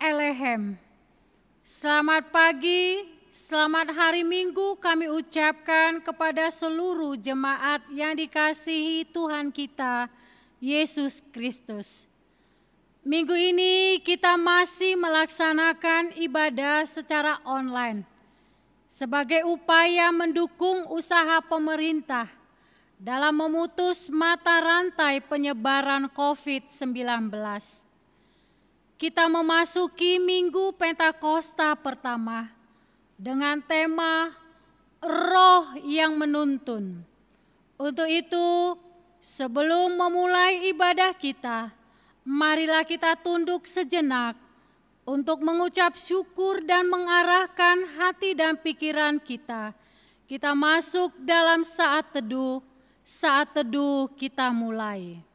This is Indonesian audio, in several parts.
Elehem. Selamat pagi, selamat hari Minggu kami ucapkan kepada seluruh jemaat yang dikasihi Tuhan kita, Yesus Kristus. Minggu ini kita masih melaksanakan ibadah secara online sebagai upaya mendukung usaha pemerintah dalam memutus mata rantai penyebaran COVID-19. Kita memasuki Minggu Pentakosta pertama dengan tema Roh yang Menuntun. Untuk itu, sebelum memulai ibadah kita, marilah kita tunduk sejenak untuk mengucap syukur dan mengarahkan hati dan pikiran kita. Kita masuk dalam saat teduh kita mulai.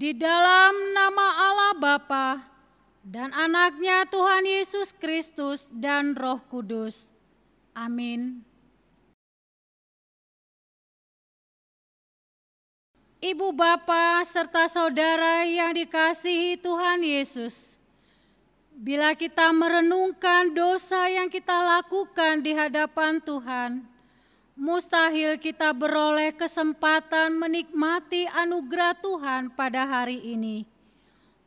Di dalam nama Allah Bapa dan Anaknya Tuhan Yesus Kristus dan Roh Kudus. Amin. Ibu bapa serta saudara yang dikasihi Tuhan Yesus, bila kita merenungkan dosa yang kita lakukan di hadapan Tuhan, mustahil kita beroleh kesempatan menikmati anugerah Tuhan pada hari ini.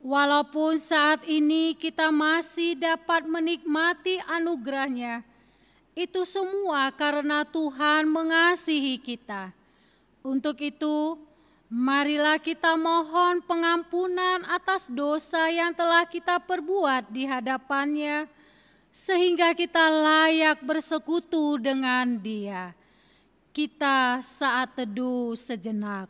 Walaupun saat ini kita masih dapat menikmati anugerah-Nya, itu semua karena Tuhan mengasihi kita. Untuk itu, Marilah kita mohon pengampunan atas dosa yang telah kita perbuat di hadapan-Nya, sehingga kita layak bersekutu dengan Dia. Kita saat teduh sejenak.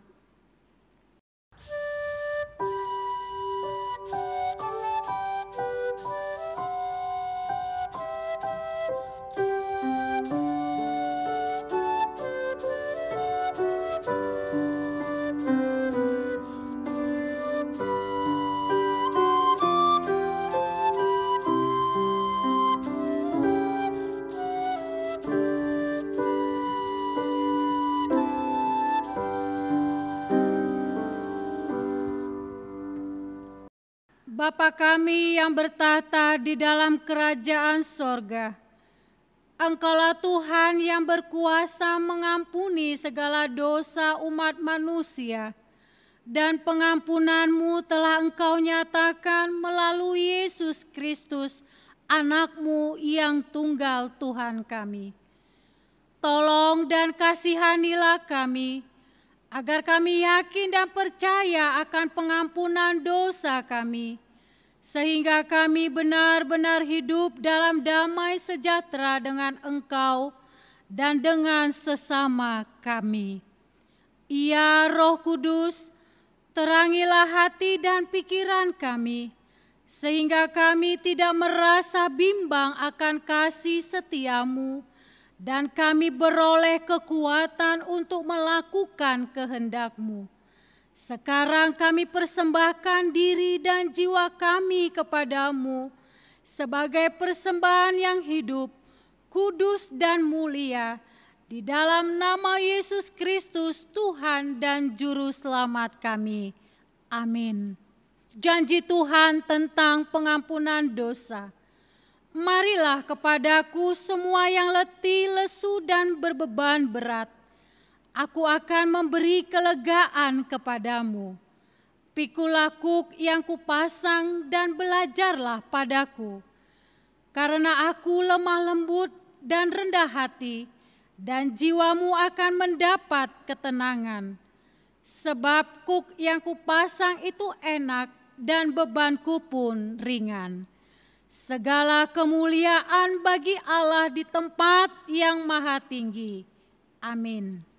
Bapa kami yang bertahta di dalam kerajaan sorga, Engkaulah Tuhan yang berkuasa mengampuni segala dosa umat manusia, dan pengampunan-Mu telah Engkau nyatakan melalui Yesus Kristus, Anak-Mu yang tunggal Tuhan kami. Tolong dan kasihanilah kami, agar kami yakin dan percaya akan pengampunan dosa kami, sehingga kami benar-benar hidup dalam damai sejahtera dengan Engkau dan dengan sesama kami. Ya Roh Kudus, terangilah hati dan pikiran kami, sehingga kami tidak merasa bimbang akan kasih setia-Mu, dan kami beroleh kekuatan untuk melakukan kehendak-Mu. Sekarang kami persembahkan diri dan jiwa kami kepadamu sebagai persembahan yang hidup, kudus dan mulia, di dalam nama Yesus Kristus Tuhan dan Juru Selamat kami. Amin. Janji Tuhan tentang pengampunan dosa. Marilah kepadaku semua yang letih, lesu dan berbeban berat. Aku akan memberi kelegaan kepadamu. Pikul lakuk yang kupasang dan belajarlah padaku. Karena aku lemah lembut dan rendah hati, dan jiwamu akan mendapat ketenangan. Sebab kuk yang kupasang itu enak dan bebanku pun ringan. Segala kemuliaan bagi Allah di tempat yang maha tinggi. Amin.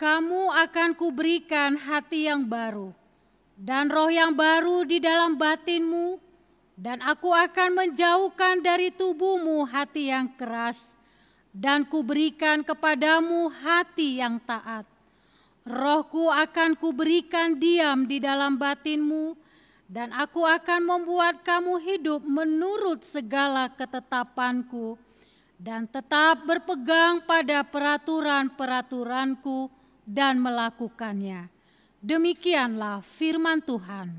Kamu akan kuberikan hati yang baru, dan roh yang baru di dalam batinmu, dan aku akan menjauhkan dari tubuhmu hati yang keras, dan kuberikan kepadamu hati yang taat. Rohku akan kuberikan diam di dalam batinmu, dan aku akan membuat kamu hidup menurut segala ketetapanku, dan tetap berpegang pada peraturan-peraturanku dan melakukannya. Demikianlah firman Tuhan.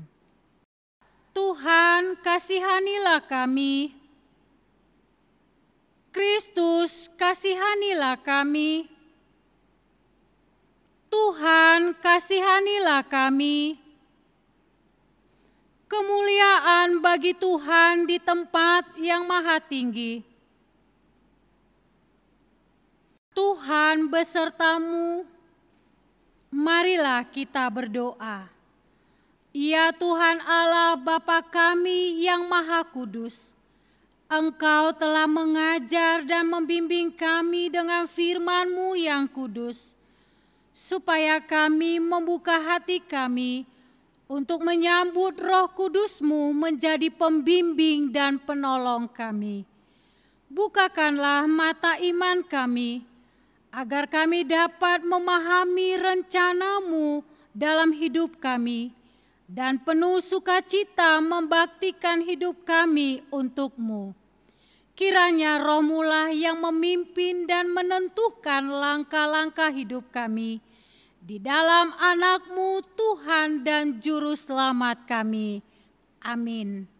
Tuhan, kasihanilah kami. Kristus, kasihanilah kami. Tuhan, kasihanilah kami. Kemuliaan bagi Tuhan di tempat yang maha tinggi. Tuhan besertamu. Marilah kita berdoa. Ya Tuhan Allah Bapa kami yang Maha Kudus, Engkau telah mengajar dan membimbing kami dengan firman-Mu yang kudus, supaya kami membuka hati kami untuk menyambut Roh Kudus-Mu menjadi pembimbing dan penolong kami. Bukakanlah mata iman kami, agar kami dapat memahami rencana-Mu dalam hidup kami, dan penuh sukacita membaktikan hidup kami untuk-Mu. Kiranya Roh-Mu lah yang memimpin dan menentukan langkah-langkah hidup kami, di dalam Anak-Mu Tuhan dan Juru Selamat kami. Amin.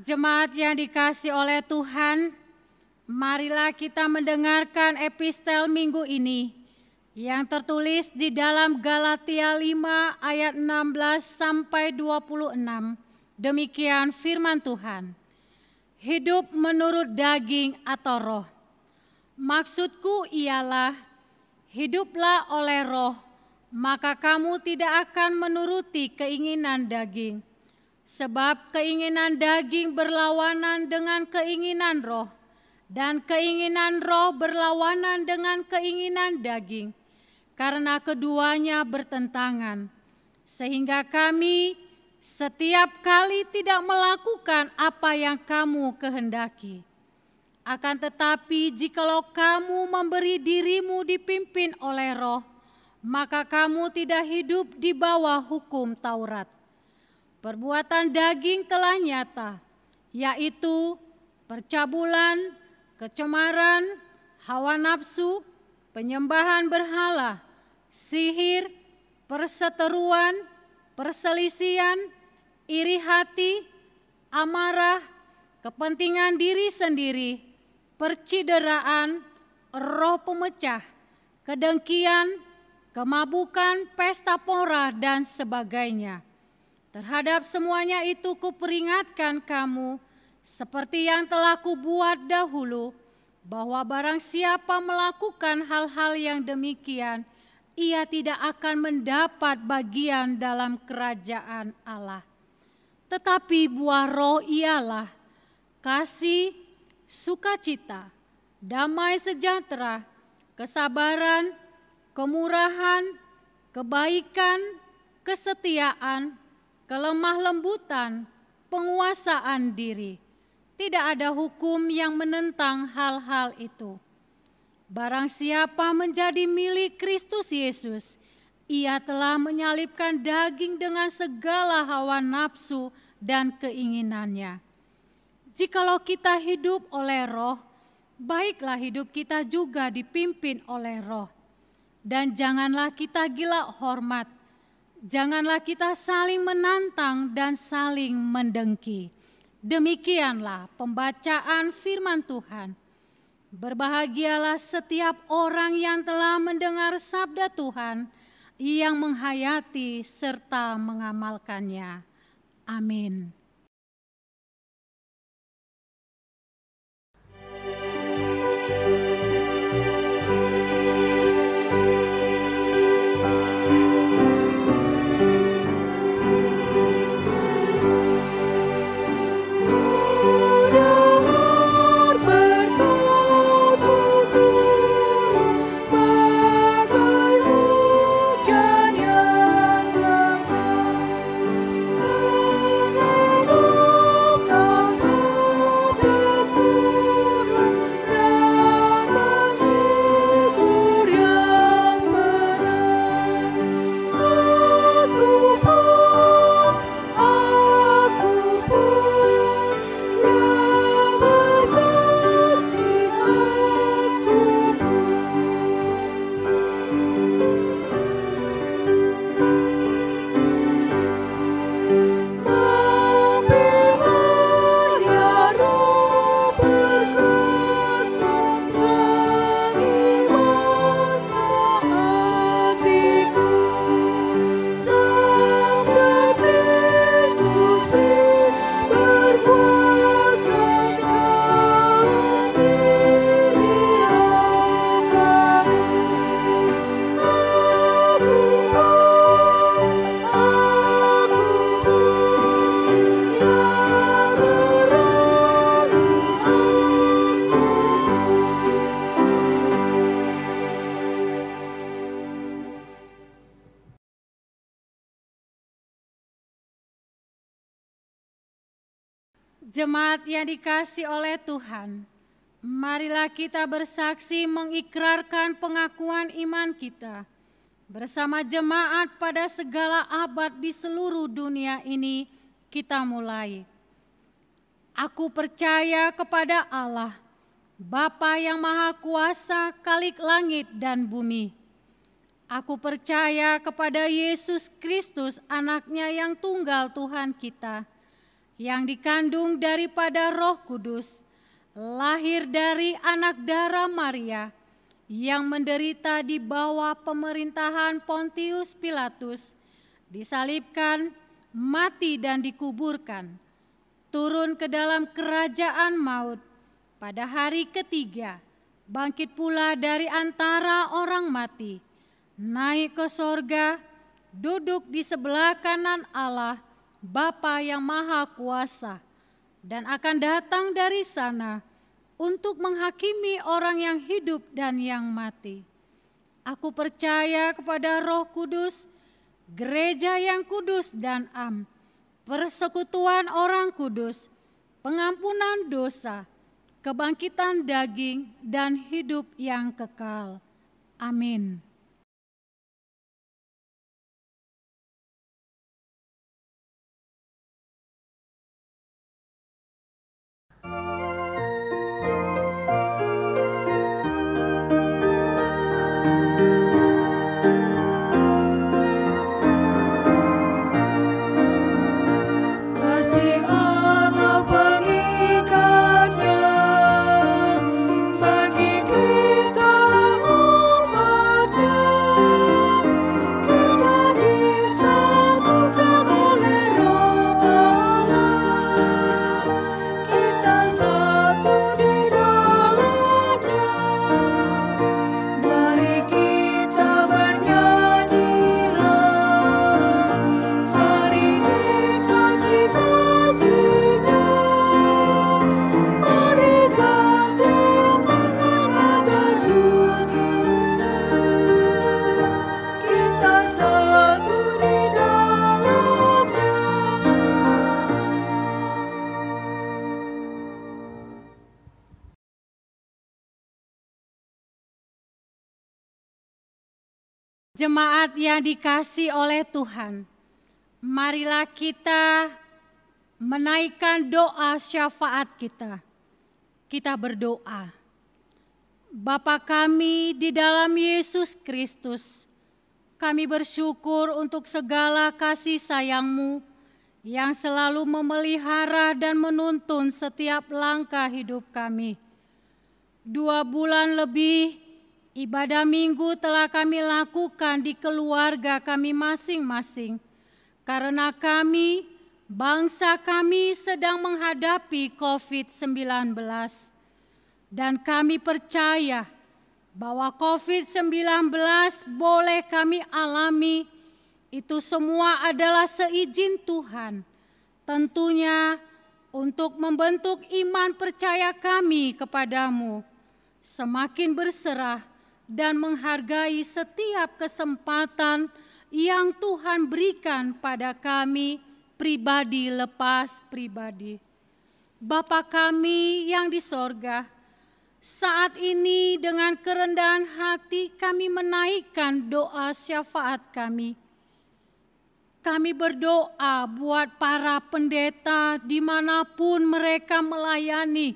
Jemaat yang dikasihi oleh Tuhan, marilah kita mendengarkan epistel minggu ini yang tertulis di dalam Galatia 5 ayat 16 sampai 26. Demikian firman Tuhan. Hidup menurut daging atau roh. Maksudku ialah, hiduplah oleh roh, maka kamu tidak akan menuruti keinginan daging. Sebab keinginan daging berlawanan dengan keinginan roh, dan keinginan roh berlawanan dengan keinginan daging, karena keduanya bertentangan. Sehingga kami setiap kali tidak melakukan apa yang kamu kehendaki. Akan tetapi jikalau kamu memberi dirimu dipimpin oleh roh, maka kamu tidak hidup di bawah hukum Taurat. Perbuatan daging telah nyata, yaitu percabulan, kecemaran, hawa nafsu, penyembahan berhala, sihir, perseteruan, perselisihan, iri hati, amarah, kepentingan diri sendiri, percideraan, roh pemecah, kedengkian, kemabukan, pesta pora, dan sebagainya. Terhadap semuanya itu kuperingatkan kamu, seperti yang telah kubuat dahulu, bahwa barang siapa melakukan hal-hal yang demikian, ia tidak akan mendapat bagian dalam kerajaan Allah. Tetapi buah roh ialah kasih, sukacita, damai sejahtera, kesabaran, kemurahan, kebaikan, kesetiaan, kelemah lembutan, penguasaan diri. Tidak ada hukum yang menentang hal-hal itu. Barang siapa menjadi milik Kristus Yesus, ia telah menyalibkan daging dengan segala hawa nafsu dan keinginannya. Jikalau kita hidup oleh Roh, baiklah hidup kita juga dipimpin oleh Roh. Dan janganlah kita gila hormat, janganlah kita saling menantang dan saling mendengki. Demikianlah pembacaan firman Tuhan. Berbahagialah setiap orang yang telah mendengar sabda Tuhan, yang menghayati serta mengamalkannya. Amin. Jemaat yang dikasihi oleh Tuhan, marilah kita bersaksi mengikrarkan pengakuan iman kita bersama jemaat pada segala abad di seluruh dunia ini. Kita mulai. Aku percaya kepada Allah, Bapa yang Maha Kuasa, Khalik langit dan bumi. Aku percaya kepada Yesus Kristus, anaknya yang tunggal Tuhan kita, yang dikandung daripada Roh Kudus, lahir dari anak darah Maria, yang menderita di bawah pemerintahan Pontius Pilatus, disalibkan, mati dan dikuburkan, turun ke dalam kerajaan maut, pada hari ketiga bangkit pula dari antara orang mati, naik ke sorga, duduk di sebelah kanan Allah, Bapa yang Maha Kuasa, dan akan datang dari sana untuk menghakimi orang yang hidup dan yang mati. Aku percaya kepada Roh Kudus, gereja yang kudus dan am, persekutuan orang kudus, pengampunan dosa, kebangkitan daging, dan hidup yang kekal. Amin. Bagi kita umatnya, Jemaat yang dikasihi oleh Tuhan, marilah kita menaikkan doa syafaat kita. Kita berdoa. Bapa kami di dalam Yesus Kristus, kami bersyukur untuk segala kasih sayang-Mu yang selalu memelihara dan menuntun setiap langkah hidup kami. 2 bulan lebih ibadah minggu telah kami lakukan di keluarga kami masing-masing. Karena kami, bangsa kami sedang menghadapi COVID-19. Dan kami percaya bahwa COVID-19 boleh kami alami, itu semua adalah seizin Tuhan. Tentunya untuk membentuk iman percaya kami kepadamu, semakin berserah dan menghargai setiap kesempatan yang Tuhan berikan pada kami pribadi lepas pribadi. Bapa kami yang di sorga, saat ini dengan kerendahan hati kami menaikkan doa syafaat kami. Kami berdoa buat para pendeta dimanapun mereka melayani,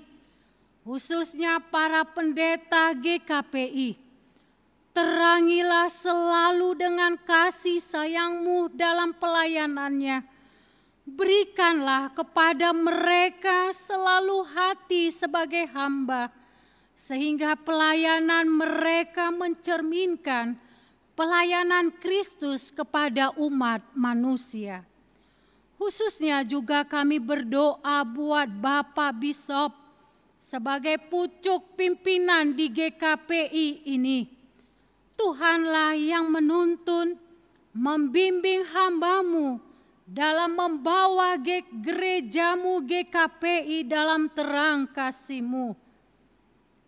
khususnya para pendeta GKPI. Terangilah selalu dengan kasih sayang-Mu dalam pelayanannya. Berikanlah kepada mereka selalu hati sebagai hamba, sehingga pelayanan mereka mencerminkan pelayanan Kristus kepada umat manusia. Khususnya juga kami berdoa buat Bapak Bishop sebagai pucuk pimpinan di GKPI ini. Tuhanlah yang menuntun, membimbing hamba-Mu dalam membawa gereja-Mu GKPI dalam terang kasih-Mu.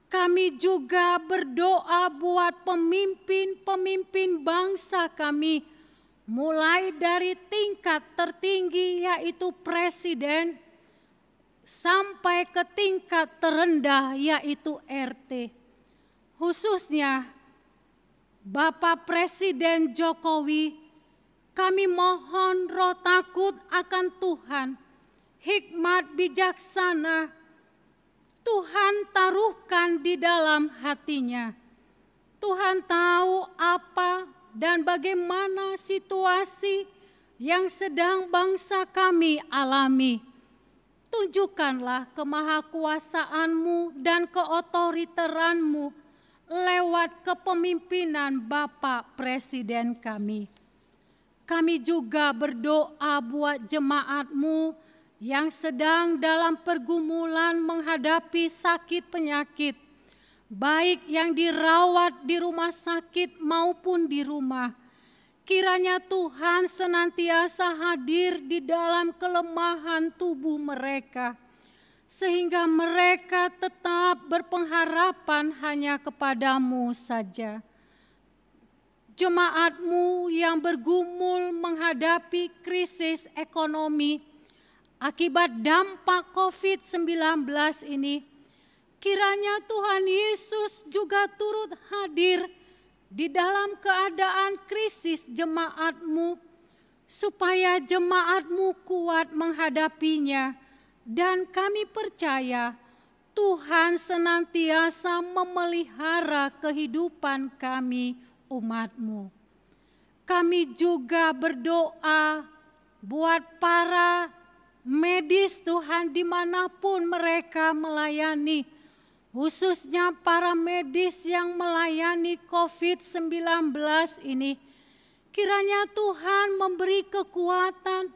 Kami juga berdoa buat pemimpin-pemimpin bangsa kami, mulai dari tingkat tertinggi yaitu presiden, sampai ke tingkat terendah yaitu RT. Khususnya Bapak Presiden Jokowi, kami mohon roh takut akan Tuhan, hikmat bijaksana, Tuhan taruhkan di dalam hatinya. Tuhan tahu apa dan bagaimana situasi yang sedang bangsa kami alami. Tunjukkanlah kemahakuasaan-Mu dan keotoriteran-Mu lewat kepemimpinan Bapak Presiden kami. Kami juga berdoa buat jemaat-Mu yang sedang dalam pergumulan menghadapi sakit penyakit, baik yang dirawat di rumah sakit maupun di rumah. Kiranya Tuhan senantiasa hadir di dalam kelemahan tubuh mereka, sehingga mereka tetap berpengharapan hanya kepadamu saja. Jemaat-Mu yang bergumul menghadapi krisis ekonomi akibat dampak COVID-19 ini, kiranya Tuhan Yesus juga turut hadir di dalam keadaan krisis jemaat-Mu, supaya jemaat-Mu kuat menghadapinya, dan kami percaya Tuhan senantiasa memelihara kehidupan kami umat-Mu. Kami juga berdoa buat para medis Tuhan dimanapun mereka melayani, khususnya para medis yang melayani COVID-19 ini. Kiranya Tuhan memberi kekuatan,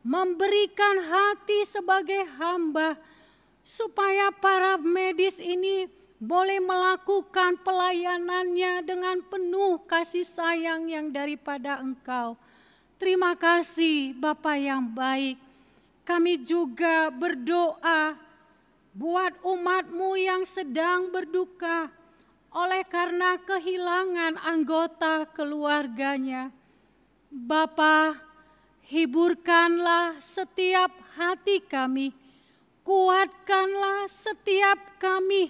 memberikan hati sebagai hamba, supaya para medis ini boleh melakukan pelayanannya dengan penuh kasih sayang yang daripada Engkau. Terima kasih Bapa yang baik. Kami juga berdoa buat umat-Mu yang sedang berduka oleh karena kehilangan anggota keluarganya. Bapa, hiburkanlah setiap hati kami, kuatkanlah setiap kami,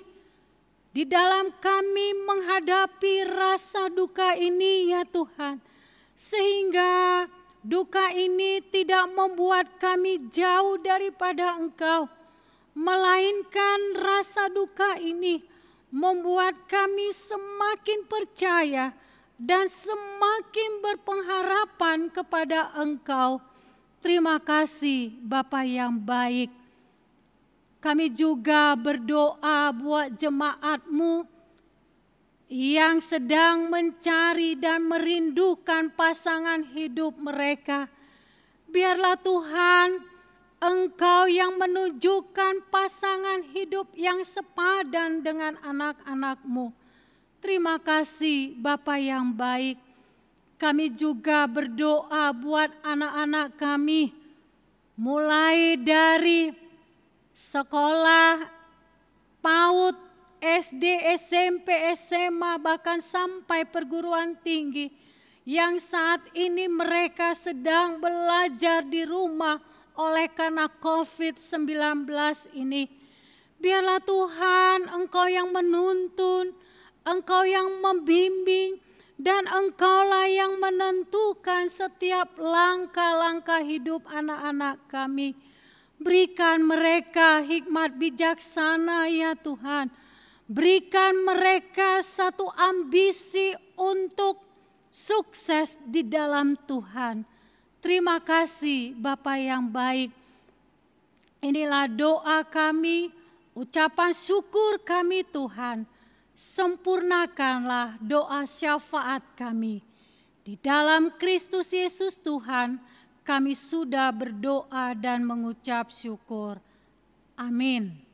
di dalam kami menghadapi rasa duka ini ya Tuhan. Sehingga duka ini tidak membuat kami jauh daripada Engkau, melainkan rasa duka ini membuat kami semakin percaya dan semakin berpengharapan kepada Engkau. Terima kasih Bapa yang baik. Kami juga berdoa buat jemaat-Mu yang sedang mencari dan merindukan pasangan hidup mereka. Biarlah Tuhan, Engkau yang menunjukkan pasangan hidup yang sepadan dengan anak-anak-Mu. Terima kasih Bapa yang baik. Kami juga berdoa buat anak-anak kami, mulai dari sekolah PAUD, SD, SMP, SMA, bahkan sampai perguruan tinggi, yang saat ini mereka sedang belajar di rumah oleh karena COVID-19 ini. Biarlah Tuhan, Engkau yang menuntun, Engkau yang membimbing, dan Engkaulah yang menentukan setiap langkah-langkah hidup anak-anak kami. Berikan mereka hikmat bijaksana ya Tuhan. Berikan mereka satu ambisi untuk sukses di dalam Tuhan. Terima kasih Bapa yang baik. Inilah doa kami, ucapan syukur kami Tuhan. Sempurnakanlah doa syafaat kami. Di dalam Kristus Yesus Tuhan, kami sudah berdoa dan mengucap syukur. Amin.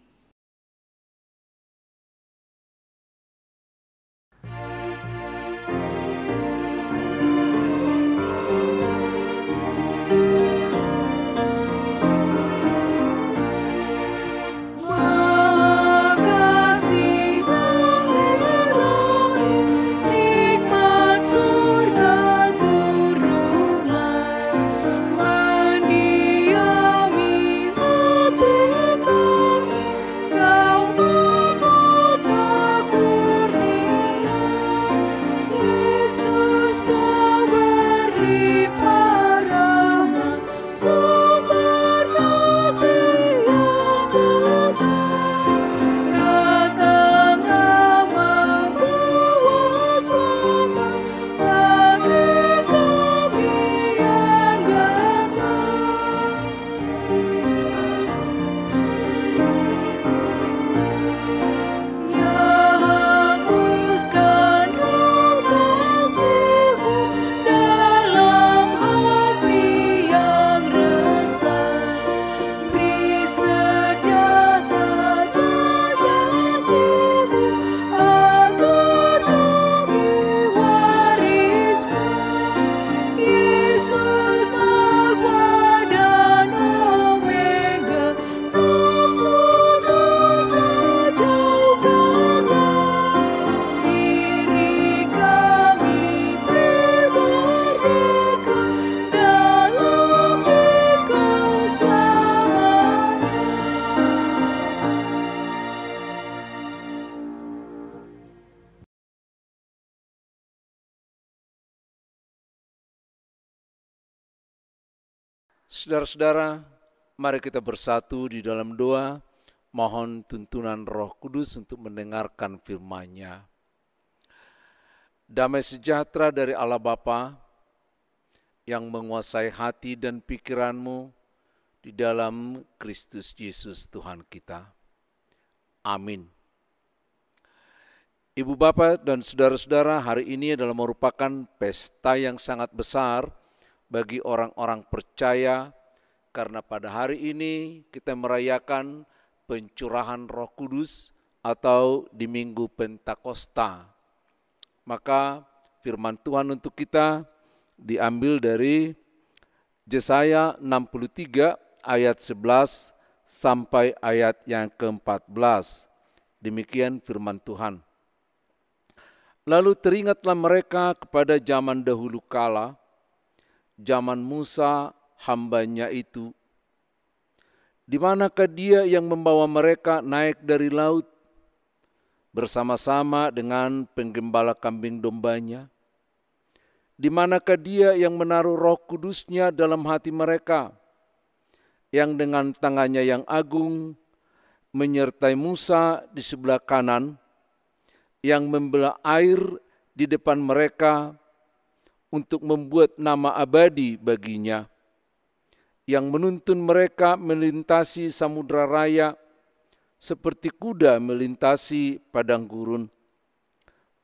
Saudara-saudara, mari kita bersatu di dalam doa, mohon tuntunan Roh Kudus untuk mendengarkan firman-Nya. Damai sejahtera dari Allah Bapa yang menguasai hati dan pikiranmu di dalam Kristus Yesus Tuhan kita. Amin. Ibu Bapak dan saudara-saudara, hari ini adalah merupakan pesta yang sangat besar bagi orang-orang percaya, karena pada hari ini kita merayakan pencurahan Roh Kudus atau di Minggu Pentakosta. Maka firman Tuhan untuk kita diambil dari Yesaya 63 ayat 11 sampai ayat yang ke-14. Demikian firman Tuhan. Lalu teringatlah mereka kepada zaman dahulu kala, zaman Musa hambanya itu, di manakah dia yang membawa mereka naik dari laut, bersama-sama dengan penggembala kambing dombanya? Di manakah dia yang menaruh Roh Kudus-Nya dalam hati mereka, yang dengan tangannya yang agung menyertai Musa di sebelah kanan, yang membelah air di depan mereka untuk membuat nama abadi baginya, yang menuntun mereka melintasi samudra raya seperti kuda melintasi padang gurun.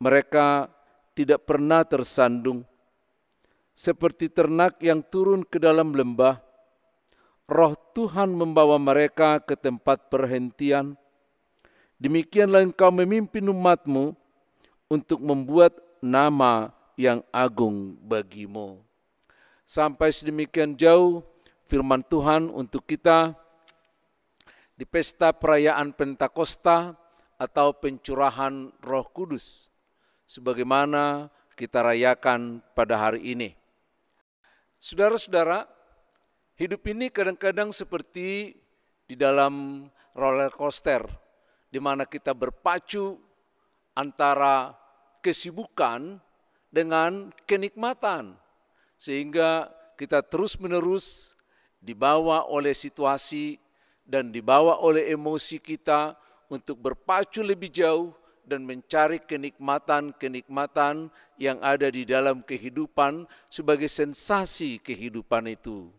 Mereka tidak pernah tersandung, seperti ternak yang turun ke dalam lembah. Roh Tuhan membawa mereka ke tempat perhentian. Demikianlah engkau memimpin umat-Mu untuk membuat nama yang agung bagimu. Sampai sedemikian jauh firman Tuhan untuk kita di pesta perayaan Pentakosta atau pencurahan Roh Kudus, sebagaimana kita rayakan pada hari ini. Saudara-saudara, hidup ini kadang-kadang seperti di dalam roller coaster, di mana kita berpacu antara kesibukan dengan kenikmatan, sehingga kita terus-menerus dibawa oleh situasi dan dibawa oleh emosi kita untuk berpacu lebih jauh dan mencari kenikmatan-kenikmatan yang ada di dalam kehidupan sebagai sensasi kehidupan itu.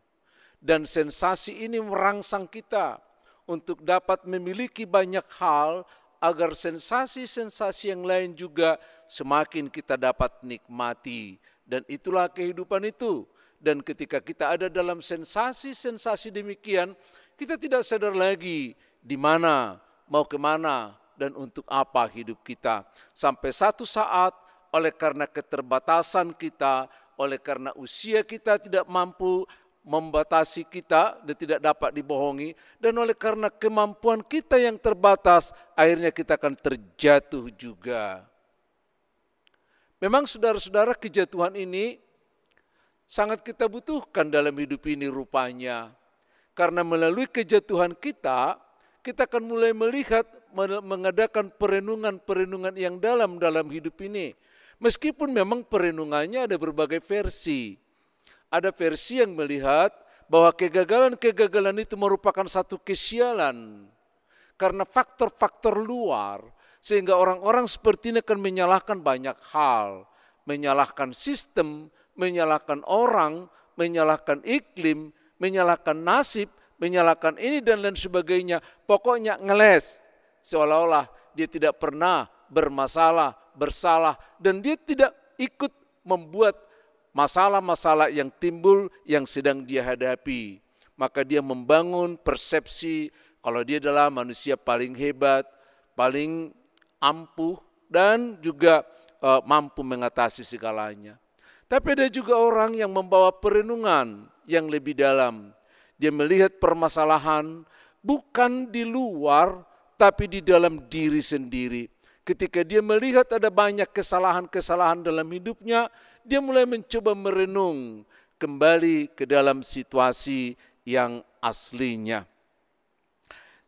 Dan sensasi ini merangsang kita untuk dapat memiliki banyak hal agar sensasi-sensasi yang lain juga semakin kita dapat nikmati. Dan itulah kehidupan itu. Dan ketika kita ada dalam sensasi-sensasi demikian, kita tidak sadar lagi di mana, mau kemana, dan untuk apa hidup kita. Sampai satu saat, oleh karena keterbatasan kita, oleh karena usia kita tidak mampu membatasi kita dan tidak dapat dibohongi, dan oleh karena kemampuan kita yang terbatas, akhirnya kita akan terjatuh juga. Memang saudara-saudara, kejatuhan ini sangat kita butuhkan dalam hidup ini rupanya. Karena melalui kejatuhan kita akan mulai melihat, mengadakan perenungan-perenungan yang dalam hidup ini. Meskipun memang perenungannya ada berbagai versi. Ada versi yang melihat bahwa kegagalan-kegagalan itu merupakan satu kesialan. Karena faktor-faktor luar, sehingga orang-orang seperti ini akan menyalahkan banyak hal. Menyalahkan sistem, menyalahkan orang, menyalahkan iklim, menyalahkan nasib, menyalahkan ini dan lain sebagainya. Pokoknya ngeles, seolah-olah dia tidak pernah bermasalah, bersalah, dan dia tidak ikut membuat masalah-masalah yang timbul yang sedang dia hadapi. Maka dia membangun persepsi kalau dia adalah manusia paling hebat, paling ampuh, dan juga mampu mengatasi segalanya. Tapi ada juga orang yang membawa perenungan yang lebih dalam. Dia melihat permasalahan bukan di luar, tapi di dalam diri sendiri. Ketika dia melihat ada banyak kesalahan-kesalahan dalam hidupnya, dia mulai mencoba merenung kembali ke dalam situasi yang aslinya.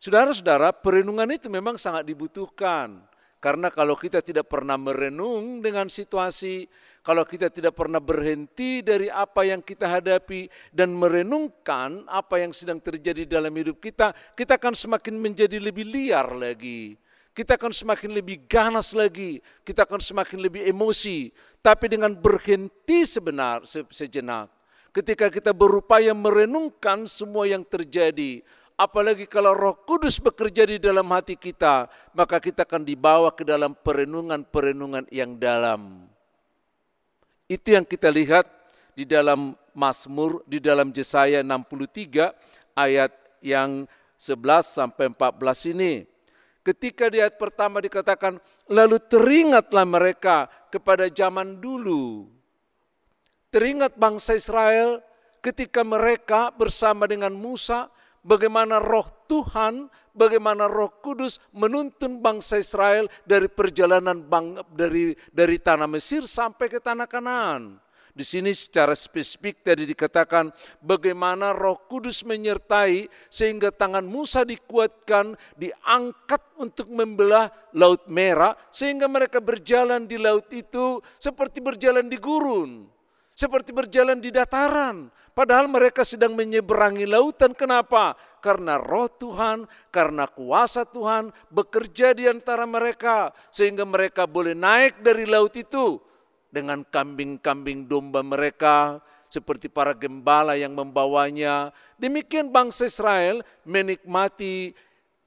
Saudara-saudara, perenungan itu memang sangat dibutuhkan. Karena kalau kita tidak pernah merenung dengan situasi, kalau kita tidak pernah berhenti dari apa yang kita hadapi dan merenungkan apa yang sedang terjadi dalam hidup kita, kita akan semakin menjadi lebih liar lagi. Kita akan semakin lebih ganas lagi, kita akan semakin lebih emosi. Tapi dengan berhenti sejenak, ketika kita berupaya merenungkan semua yang terjadi, apalagi kalau Roh Kudus bekerja di dalam hati kita, maka kita akan dibawa ke dalam perenungan-perenungan yang dalam. Itu yang kita lihat di dalam Mazmur, di dalam Yesaya 63 ayat yang 11 sampai 14 ini. Ketika di ayat pertama dikatakan, lalu teringatlah mereka kepada zaman dulu. Teringat bangsa Israel ketika mereka bersama dengan Musa, bagaimana Roh Tuhan, bagaimana Roh Kudus menuntun bangsa Israel dari perjalanan dari tanah Mesir sampai ke tanah Kanaan. Di sini secara spesifik tadi dikatakan bagaimana Roh Kudus menyertai sehingga tangan Musa dikuatkan, diangkat untuk membelah Laut Merah sehingga mereka berjalan di laut itu seperti berjalan di gurun, seperti berjalan di dataran. Padahal mereka sedang menyeberangi lautan. Kenapa? Karena roh Tuhan, karena kuasa Tuhan bekerja di antara mereka sehingga mereka boleh naik dari laut itu dengan kambing-kambing domba mereka, seperti para gembala yang membawanya. Demikian bangsa Israel menikmati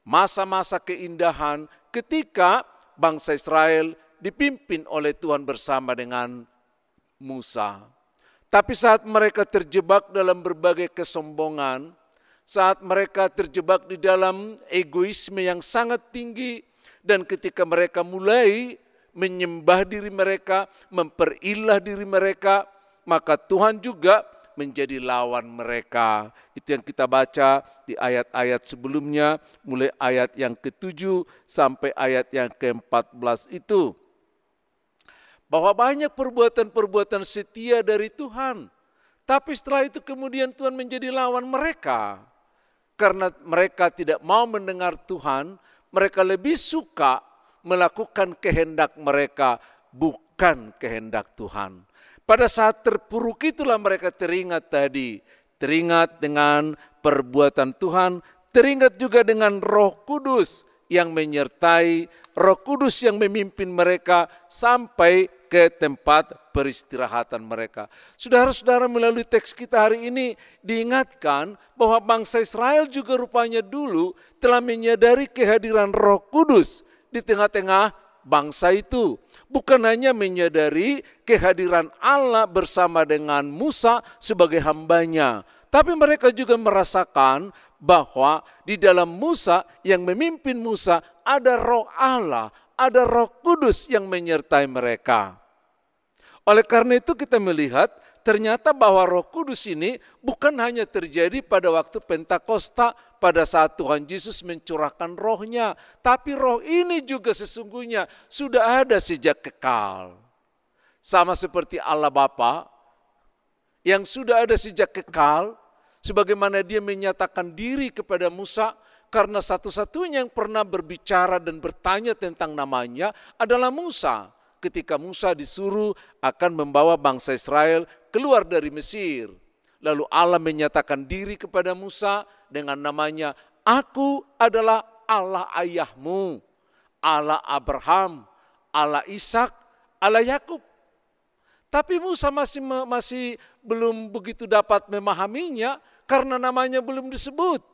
masa-masa keindahan ketika bangsa Israel dipimpin oleh Tuhan bersama dengan Musa. Tapi saat mereka terjebak dalam berbagai kesombongan, saat mereka terjebak di dalam egoisme yang sangat tinggi, dan ketika mereka mulai menyembah diri mereka, memperilah diri mereka, maka Tuhan juga menjadi lawan mereka. Itu yang kita baca di ayat-ayat sebelumnya, mulai ayat yang ke-7 sampai ayat yang ke-14 itu. Bahwa banyak perbuatan-perbuatan setia dari Tuhan, tapi setelah itu kemudian Tuhan menjadi lawan mereka. Karena mereka tidak mau mendengar Tuhan, mereka lebih suka melakukan kehendak mereka, bukan kehendak Tuhan. Pada saat terpuruk itulah mereka teringat tadi. Teringat dengan perbuatan Tuhan, teringat juga dengan Roh Kudus yang menyertai, Roh Kudus yang memimpin mereka sampai ke tempat peristirahatan mereka. Saudara-saudara, melalui teks kita hari ini diingatkan bahwa bangsa Israel juga rupanya dulu telah menyadari kehadiran Roh Kudus di tengah-tengah bangsa itu. Bukan hanya menyadari kehadiran Allah bersama dengan Musa sebagai hambanya, tapi mereka juga merasakan bahwa di dalam Musa yang memimpin Musa ada Roh Allah, ada Roh Kudus yang menyertai mereka. Oleh karena itu kita melihat ternyata bahwa Roh Kudus ini bukan hanya terjadi pada waktu Pentakosta, pada saat Tuhan Yesus mencurahkan rohnya. Tapi roh ini juga sesungguhnya sudah ada sejak kekal. Sama seperti Allah Bapa yang sudah ada sejak kekal, sebagaimana dia menyatakan diri kepada Musa, karena satu-satunya yang pernah berbicara dan bertanya tentang namanya adalah Musa. Ketika Musa disuruh akan membawa bangsa Israel keluar dari Mesir. Lalu Allah menyatakan diri kepada Musa dengan namanya, Aku adalah Allah ayahmu, Allah Abraham, Allah Ishak, Allah Yakub. Tapi Musa masih belum begitu dapat memahaminya karena namanya belum disebut.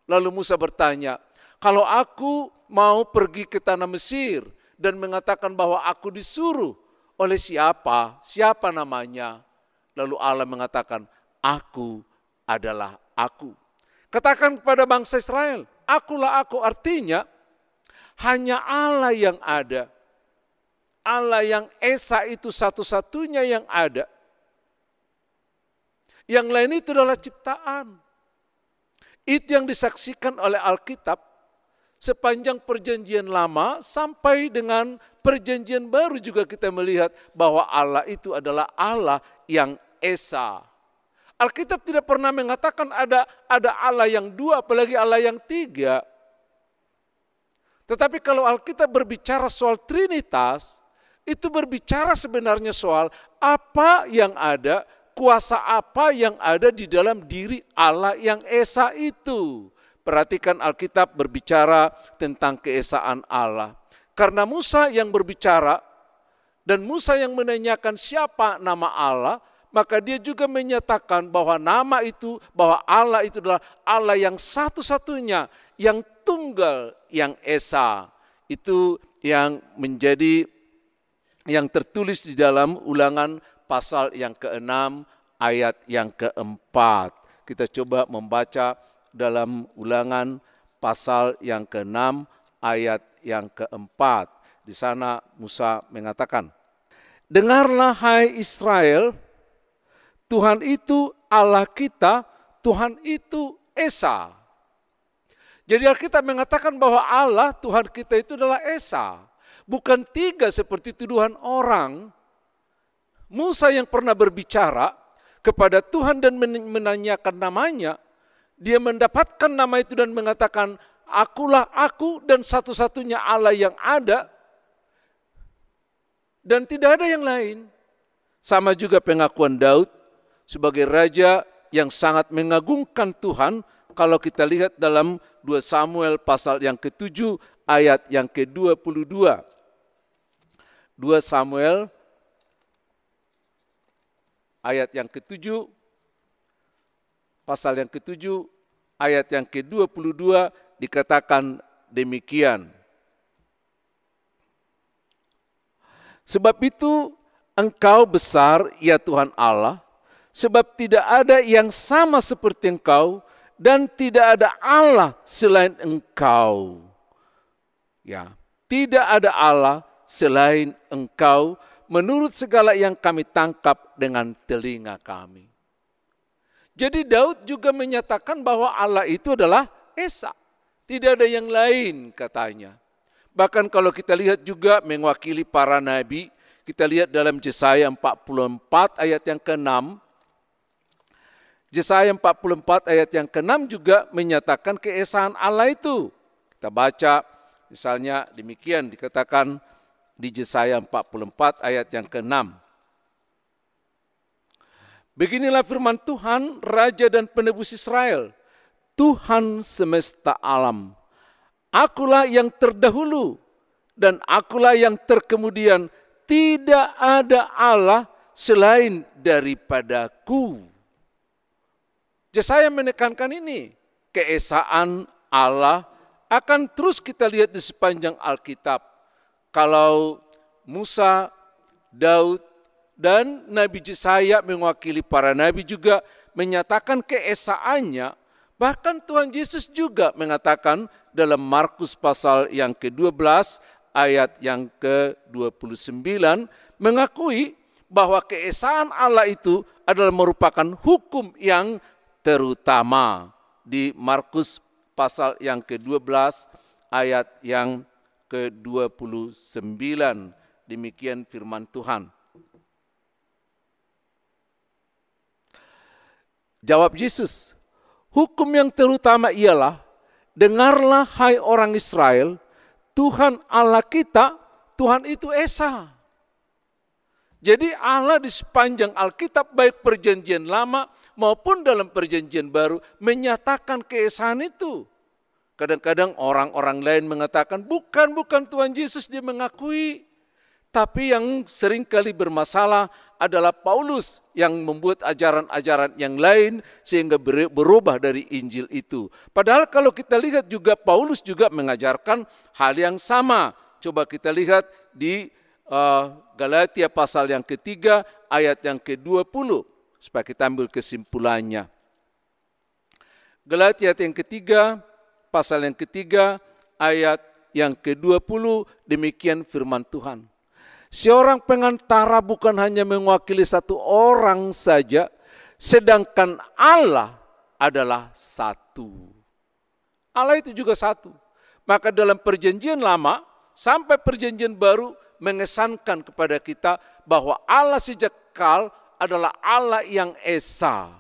Lalu Musa bertanya, kalau aku mau pergi ke tanah Mesir dan mengatakan bahwa aku disuruh oleh siapa? Siapa namanya? Lalu Allah mengatakan, Aku adalah aku. Katakan kepada bangsa Israel, Akulah aku, artinya hanya Allah yang ada. Allah yang Esa itu satu-satunya yang ada. Yang lain itu adalah ciptaan. Itu yang disaksikan oleh Alkitab sepanjang perjanjian lama sampai dengan perjanjian baru juga kita melihat bahwa Allah itu adalah Allah yang Esa. Alkitab tidak pernah mengatakan ada Allah yang dua, apalagi Allah yang tiga. Tetapi kalau Alkitab berbicara soal Trinitas, itu berbicara sebenarnya soal apa yang ada, kuasa apa yang ada di dalam diri Allah yang Esa itu. Perhatikan Alkitab berbicara tentang keesaan Allah. Karena Musa yang berbicara dan Musa yang menanyakan siapa nama Allah, maka dia juga menyatakan bahwa nama itu, bahwa Allah itu adalah Allah yang satu-satunya, yang tunggal, yang Esa. Itu yang menjadi, yang tertulis di dalam Ulangan pasal yang ke-6 ayat yang ke-4. Kita coba membaca dalam Ulangan pasal yang ke-6 ayat yang ke-4. Di sana Musa mengatakan, Dengarlah hai Israel, Tuhan itu Allah kita, Tuhan itu Esa. Jadi Alkitab mengatakan bahwa Allah, Tuhan kita itu adalah Esa. Bukan tiga seperti tuduhan orang. Musa yang pernah berbicara kepada Tuhan dan menanyakan namanya, dia mendapatkan nama itu dan mengatakan, akulah aku dan satu-satunya Allah yang ada dan tidak ada yang lain. Sama juga pengakuan Daud sebagai raja yang sangat mengagungkan Tuhan kalau kita lihat dalam 2 Samuel pasal yang ke-7 ayat yang ke-22. 2 Samuel ayat yang ke-7, pasal yang ke-7, ayat yang ke-22 dikatakan demikian. Sebab itu Engkau besar ya Tuhan Allah, sebab tidak ada yang sama seperti Engkau dan tidak ada Allah selain Engkau. Ya, tidak ada Allah selain Engkau, menurut segala yang kami tangkap dengan telinga kami. Jadi Daud juga menyatakan bahwa Allah itu adalah Esa. Tidak ada yang lain katanya. Bahkan kalau kita lihat juga mewakili para nabi, kita lihat dalam Yesaya 44 ayat yang ke-6. Yesaya 44 ayat yang ke-6 juga menyatakan keesaan Allah itu. Kita baca misalnya demikian dikatakan di Yesaya 44 ayat yang ke-6. Beginilah firman Tuhan, Raja dan Penebus Israel, Tuhan semesta alam. Akulah yang terdahulu dan akulah yang terkemudian. Tidak ada Allah selain daripadaku. Yesaya menekankan ini. Keesaan Allah akan terus kita lihat di sepanjang Alkitab. Kalau Musa, Daud, dan Nabi Yesaya mewakili para nabi juga menyatakan keesaannya, bahkan Tuhan Yesus juga mengatakan dalam Markus pasal yang ke-12 ayat yang ke-29 mengakui bahwa keesaan Allah itu adalah merupakan hukum yang terutama. Di Markus pasal yang ke-12 ayat yang ke-29. Demikian firman Tuhan. Jawab Yesus, hukum yang terutama ialah, dengarlah hai orang Israel, Tuhan Allah kita, Tuhan itu Esa. Jadi Allah di sepanjang Alkitab baik perjanjian lama maupun dalam perjanjian baru menyatakan keesaan itu. Kadang-kadang orang-orang lain mengatakan bukan Tuhan Yesus dia mengakui. Tapi yang seringkali bermasalah adalah Paulus yang membuat ajaran-ajaran yang lain sehingga berubah dari Injil itu. Padahal kalau kita lihat juga Paulus juga mengajarkan hal yang sama. Coba kita lihat di Galatia pasal yang ketiga ayat yang ke-20 supaya kita ambil kesimpulannya. Galatia yang ketiga pasal yang ketiga ayat yang ke-20 demikian firman Tuhan. Seorang pengantara bukan hanya mewakili satu orang saja, sedangkan Allah adalah satu. Allah itu juga satu. Maka dalam perjanjian lama sampai perjanjian baru mengesankan kepada kita bahwa Allah sejak kal adalah Allah yang Esa.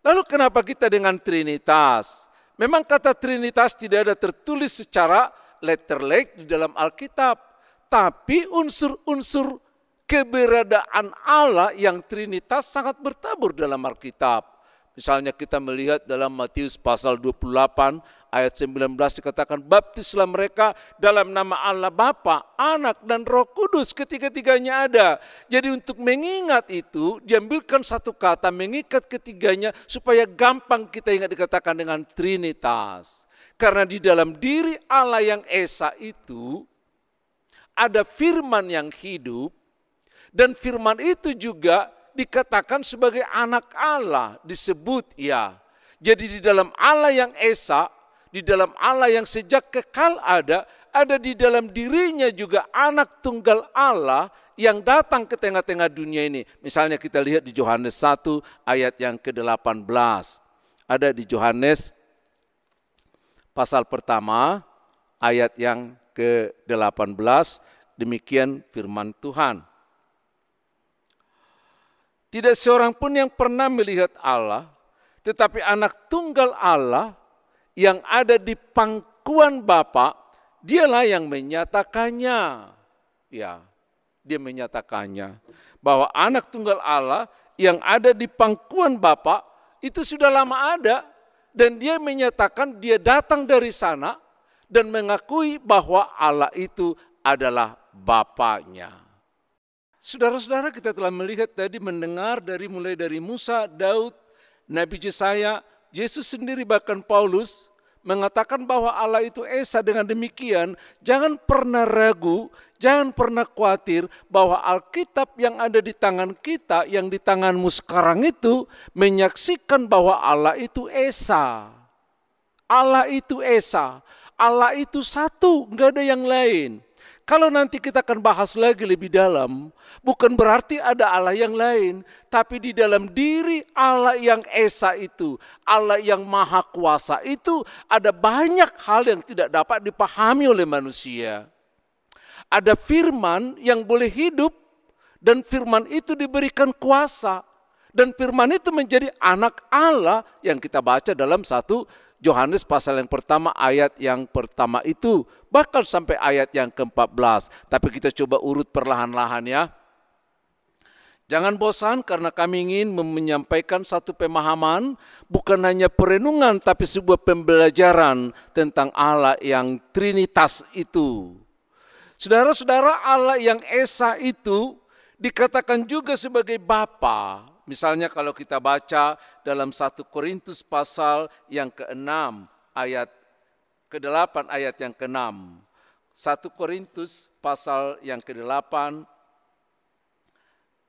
Lalu kenapa kita dengan Trinitas? Memang kata Trinitas tidak ada tertulis secara letterlek di dalam Alkitab. Tapi unsur-unsur keberadaan Allah yang Trinitas sangat bertabur dalam Alkitab. Misalnya kita melihat dalam Matius pasal 28 ayat 19 dikatakan baptislah mereka dalam nama Allah Bapa, Anak dan Roh Kudus, ketiga-tiganya ada. Jadi untuk mengingat itu diambilkan satu kata mengikat ketiganya supaya gampang kita ingat dikatakan dengan Trinitas. Karena di dalam diri Allah yang Esa itu ada firman yang hidup dan firman itu juga dikatakan sebagai anak Allah, disebut ya. Jadi di dalam Allah yang Esa, di dalam Allah yang sejak kekal ada di dalam dirinya juga anak tunggal Allah yang datang ke tengah-tengah dunia ini. Misalnya kita lihat di Yohanes 1 ayat yang ke-18. Ada di Yohanes pasal pertama ayat yang ke-18, demikian firman Tuhan. Tidak seorang pun yang pernah melihat Allah, tetapi anak tunggal Allah yang ada di pangkuan Bapa, dialah yang menyatakannya. Ya, dia menyatakannya bahwa anak tunggal Allah yang ada di pangkuan Bapa itu sudah lama ada, dan dia menyatakan dia datang dari sana dan mengakui bahwa Allah itu adalah Bapanya. Saudara-saudara, kita telah melihat tadi, mendengar mulai dari Musa, Daud, Nabi Yesaya, Yesus sendiri, bahkan Paulus mengatakan bahwa Allah itu esa. Dengan demikian, jangan pernah ragu, jangan pernah khawatir bahwa Alkitab yang ada di tangan kita, yang di tanganmu sekarang itu, menyaksikan bahwa Allah itu esa. Allah itu esa. Allah itu satu, enggak ada yang lain. Kalau nanti kita akan bahas lagi lebih dalam, bukan berarti ada Allah yang lain, tapi di dalam diri Allah yang esa itu, Allah yang maha kuasa itu, ada banyak hal yang tidak dapat dipahami oleh manusia. Ada firman yang boleh hidup, dan firman itu diberikan kuasa, dan firman itu menjadi anak Allah yang kita baca dalam 1 Yohanes pasal yang pertama ayat yang pertama itu, bahkan sampai ayat yang ke-14. Tapi kita coba urut perlahan-lahan ya. Jangan bosan, karena kami ingin menyampaikan satu pemahaman, bukan hanya perenungan tapi sebuah pembelajaran tentang Allah yang Trinitas itu. Saudara-saudara, Allah yang esa itu dikatakan juga sebagai Bapa. Misalnya kalau kita baca dalam 1 Korintus pasal yang ke-6 ayat ke-8 ayat yang ke-6. 1 Korintus pasal yang ke-8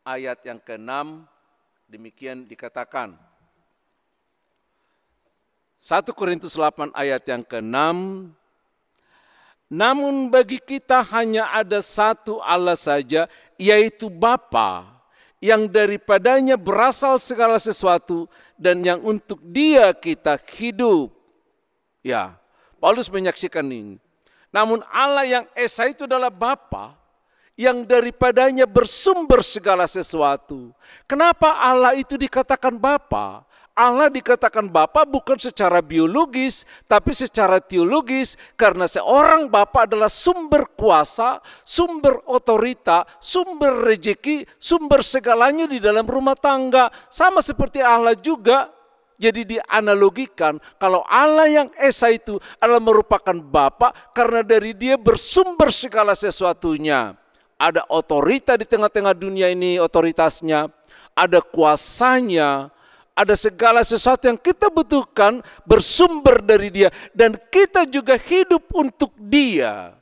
ayat yang ke-6, demikian dikatakan. 1 Korintus 8 ayat yang ke-6. Namun bagi kita hanya ada satu Allah saja, yaitu Bapa, yang daripadanya berasal segala sesuatu dan yang untuk Dia kita hidup. Ya, Paulus menyaksikan ini. Namun Allah yang esa itu adalah Bapa yang daripadanya bersumber segala sesuatu. Kenapa Allah itu dikatakan Bapa? Allah dikatakan Bapa bukan secara biologis, tapi secara teologis, karena seorang Bapa adalah sumber kuasa, sumber otorita, sumber rejeki, sumber segalanya di dalam rumah tangga. Sama seperti Allah juga. Jadi dianalogikan kalau Allah yang esa itu adalah merupakan Bapa karena dari Dia bersumber segala sesuatunya. Ada otorita di tengah-tengah dunia ini, otoritasnya, ada kuasanya, ada segala sesuatu yang kita butuhkan bersumber dari Dia, dan kita juga hidup untuk Dia.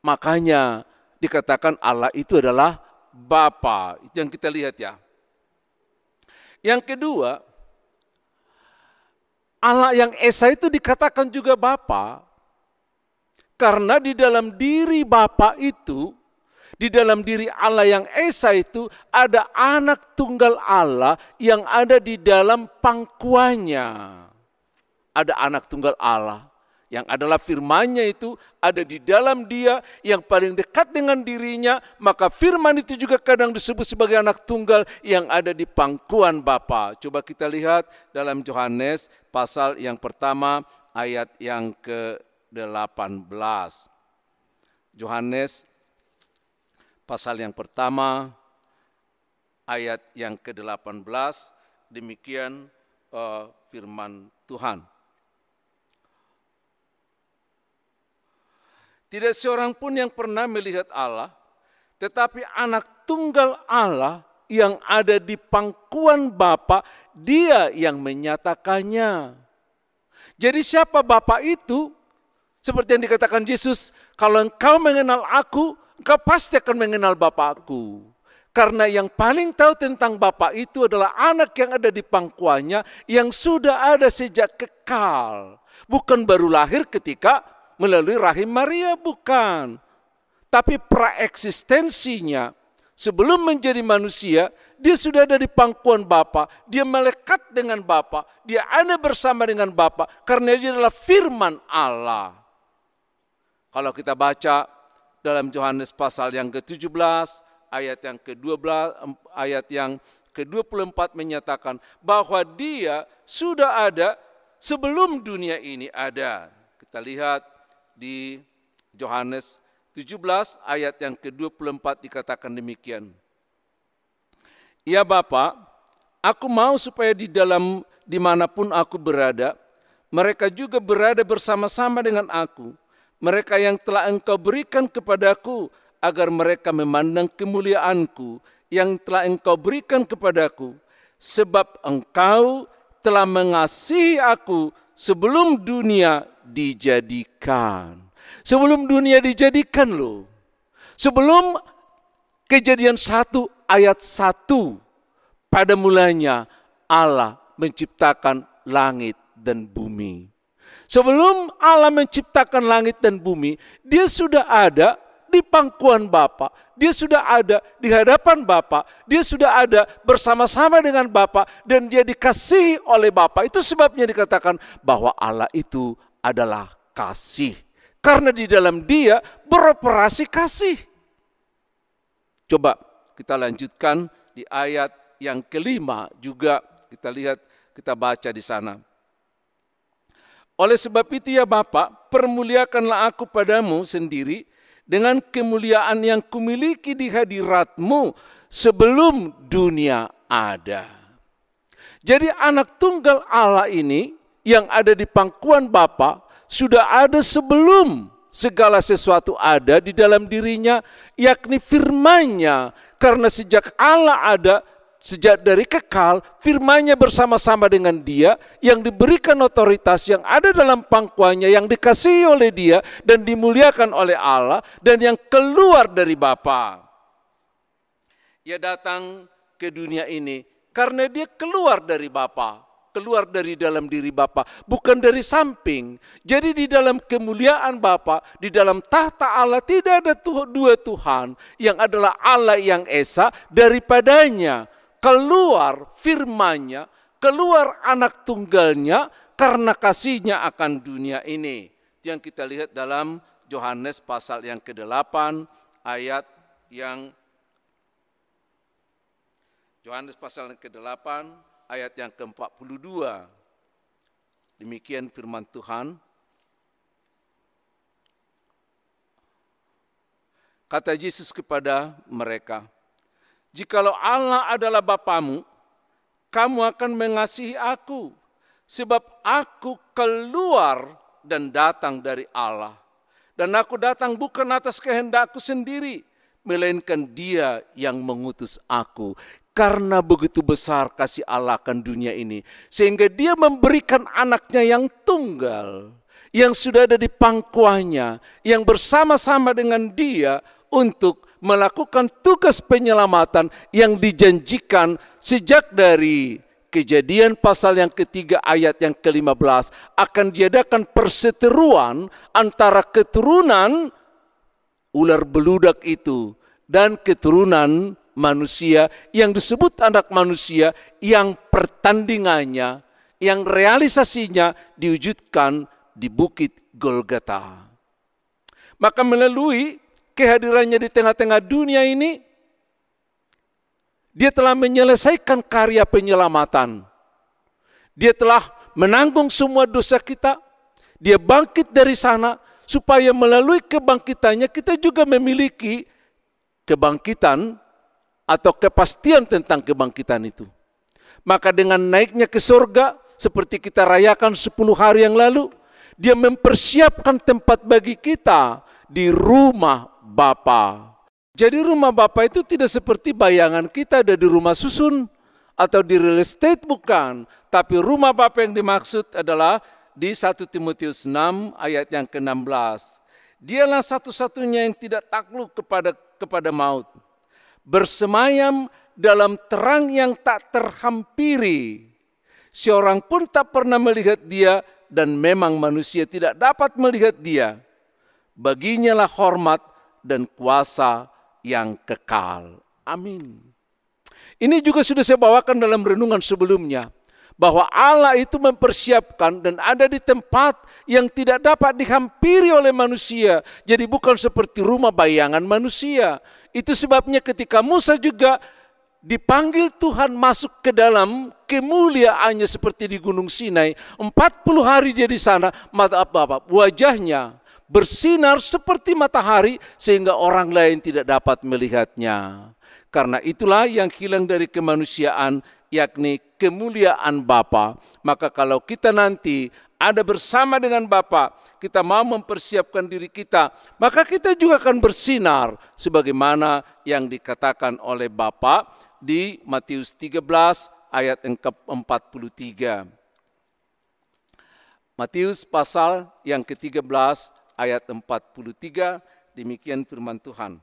Makanya dikatakan Allah itu adalah Bapa. Itu yang kita lihat ya. Yang kedua, Allah yang esa itu dikatakan juga Bapa karena di dalam diri Bapa itu, di dalam diri Allah yang esa itu ada anak tunggal Allah yang ada di dalam pangkuannya. Ada anak tunggal Allah yang adalah firman-Nya itu ada di dalam Dia yang paling dekat dengan dirinya, maka firman itu juga kadang disebut sebagai anak tunggal yang ada di pangkuan Bapa. Coba kita lihat dalam Yohanes pasal yang pertama ayat yang ke-18. Yohanes pasal yang pertama ayat yang ke-18, demikian firman Tuhan. Tidak seorang pun yang pernah melihat Allah, tetapi anak tunggal Allah yang ada di pangkuan Bapa, Dia yang menyatakannya. Jadi siapa Bapa itu? Seperti yang dikatakan Yesus, kalau engkau mengenal aku, engkau pasti akan mengenal Bapakku. Karena yang paling tahu tentang Bapa itu adalah anak yang ada di pangkuannya yang sudah ada sejak kekal. Bukan baru lahir ketika melalui rahim Maria, bukan. Tapi praeksistensinya, sebelum menjadi manusia, dia sudah ada di pangkuan Bapa, dia melekat dengan Bapa, dia ada bersama dengan Bapa, karena dia adalah firman Allah. Kalau kita baca dalam Yohanes pasal yang ke-17, ayat yang ke-12, ayat yang ke-24 menyatakan bahwa dia sudah ada sebelum dunia ini ada. Kita lihat di Yohanes 17 ayat yang ke-24 dikatakan demikian. Ya Bapa, aku mau supaya dimanapun aku berada, mereka juga berada bersama-sama dengan aku. Mereka yang telah Engkau berikan kepadaku, agar mereka memandang kemuliaanku yang telah Engkau berikan kepadaku. Sebab Engkau telah mengasihi aku sebelum dunia dijadikan. Sebelum dunia dijadikan loh. Sebelum Kejadian 1 ayat 1. Pada mulanya Allah menciptakan langit dan bumi. Sebelum Allah menciptakan langit dan bumi, dia sudah ada di pangkuan Bapa, dia sudah ada di hadapan Bapa, dia sudah ada bersama-sama dengan Bapa, dan dia dikasihi oleh Bapa. Itu sebabnya dikatakan bahwa Allah itu adalah kasih. Karena di dalam dia beroperasi kasih. Coba kita lanjutkan di ayat yang kelima juga kita lihat, kita baca di sana. Oleh sebab itu ya Bapa, permuliakanlah aku padamu sendiri dengan kemuliaan yang kumiliki di hadirat-Mu sebelum dunia ada. Jadi anak tunggal Allah ini yang ada di pangkuan Bapa sudah ada sebelum segala sesuatu ada di dalam dirinya, yakni firman-Nya. Karena sejak Allah ada, sejak dari kekal, firman-Nya bersama-sama dengan dia, yang diberikan otoritas, yang ada dalam pangkuannya, yang dikasihi oleh dia, dan dimuliakan oleh Allah, dan yang keluar dari Bapa. Ia datang ke dunia ini karena dia keluar dari Bapa, keluar dari dalam diri Bapa, bukan dari samping. Jadi di dalam kemuliaan Bapa, di dalam tahta Allah tidak ada dua Tuhan, yang adalah Allah yang Esa, daripadanya keluar firman-Nya, keluar anak tunggalnya karena kasihnya akan dunia ini. Yang kita lihat dalam Yohanes pasal yang ke-8 ayat yang Yohanes pasal yang ke-8 ayat yang ke-42. Demikian firman Tuhan. Kata Yesus kepada mereka, "Jikalau Allah adalah Bapamu, kamu akan mengasihi aku, sebab aku keluar dan datang dari Allah. Dan aku datang bukan atas kehendakku sendiri, melainkan Dia yang mengutus aku. Karena begitu besar kasih Allah akan dunia ini, sehingga Dia memberikan anaknya yang tunggal, yang sudah ada di pangkuannya, yang bersama-sama dengan Dia untuk melakukan tugas penyelamatan yang dijanjikan sejak dari Kejadian pasal yang ketiga ayat yang ke-15. Akan diadakan perseteruan antara keturunan ular beludak itu dan keturunan manusia yang disebut anak manusia, yang pertandingannya, yang realisasinya diwujudkan di Bukit Golgota. Maka melalui kehadirannya di tengah-tengah dunia ini, Dia telah menyelesaikan karya penyelamatan. Dia telah menanggung semua dosa kita. Dia bangkit dari sana supaya melalui kebangkitannya kita juga memiliki kebangkitan atau kepastian tentang kebangkitan itu. Maka dengan naiknya ke surga seperti kita rayakan 10 hari yang lalu, Dia mempersiapkan tempat bagi kita di rumah Bapa. Jadi rumah Bapa itu tidak seperti bayangan kita ada di rumah susun atau di real estate, bukan. Tapi rumah Bapa yang dimaksud adalah di 1 Timotius 6 ayat yang ke-16. Dialah satu-satunya yang tidak takluk kepada maut, bersemayam dalam terang yang tak terhampiri. Seorang pun tak pernah melihat Dia, dan memang manusia tidak dapat melihat Dia. Baginya lah hormat dan kuasa yang kekal. Amin. Ini juga sudah saya bawakan dalam renungan sebelumnya, bahwa Allah itu mempersiapkan dan ada di tempat yang tidak dapat dihampiri oleh manusia. Jadi bukan seperti rumah bayangan manusia. Itu sebabnya ketika Musa juga dipanggil Tuhan masuk ke dalam kemuliaannya seperti di Gunung Sinai. 40 hari dia di sana, wajahnya bersinar seperti matahari sehingga orang lain tidak dapat melihatnya. Karena itulah yang hilang dari kemanusiaan, yakni kemuliaan Bapa. Maka kalau kita nanti ada bersama dengan Bapa, kita mau mempersiapkan diri kita, maka kita juga akan bersinar sebagaimana yang dikatakan oleh Bapa di Matius 13 ayat yang ke-43. Matius pasal yang ke-13 ayat 43, demikian firman Tuhan.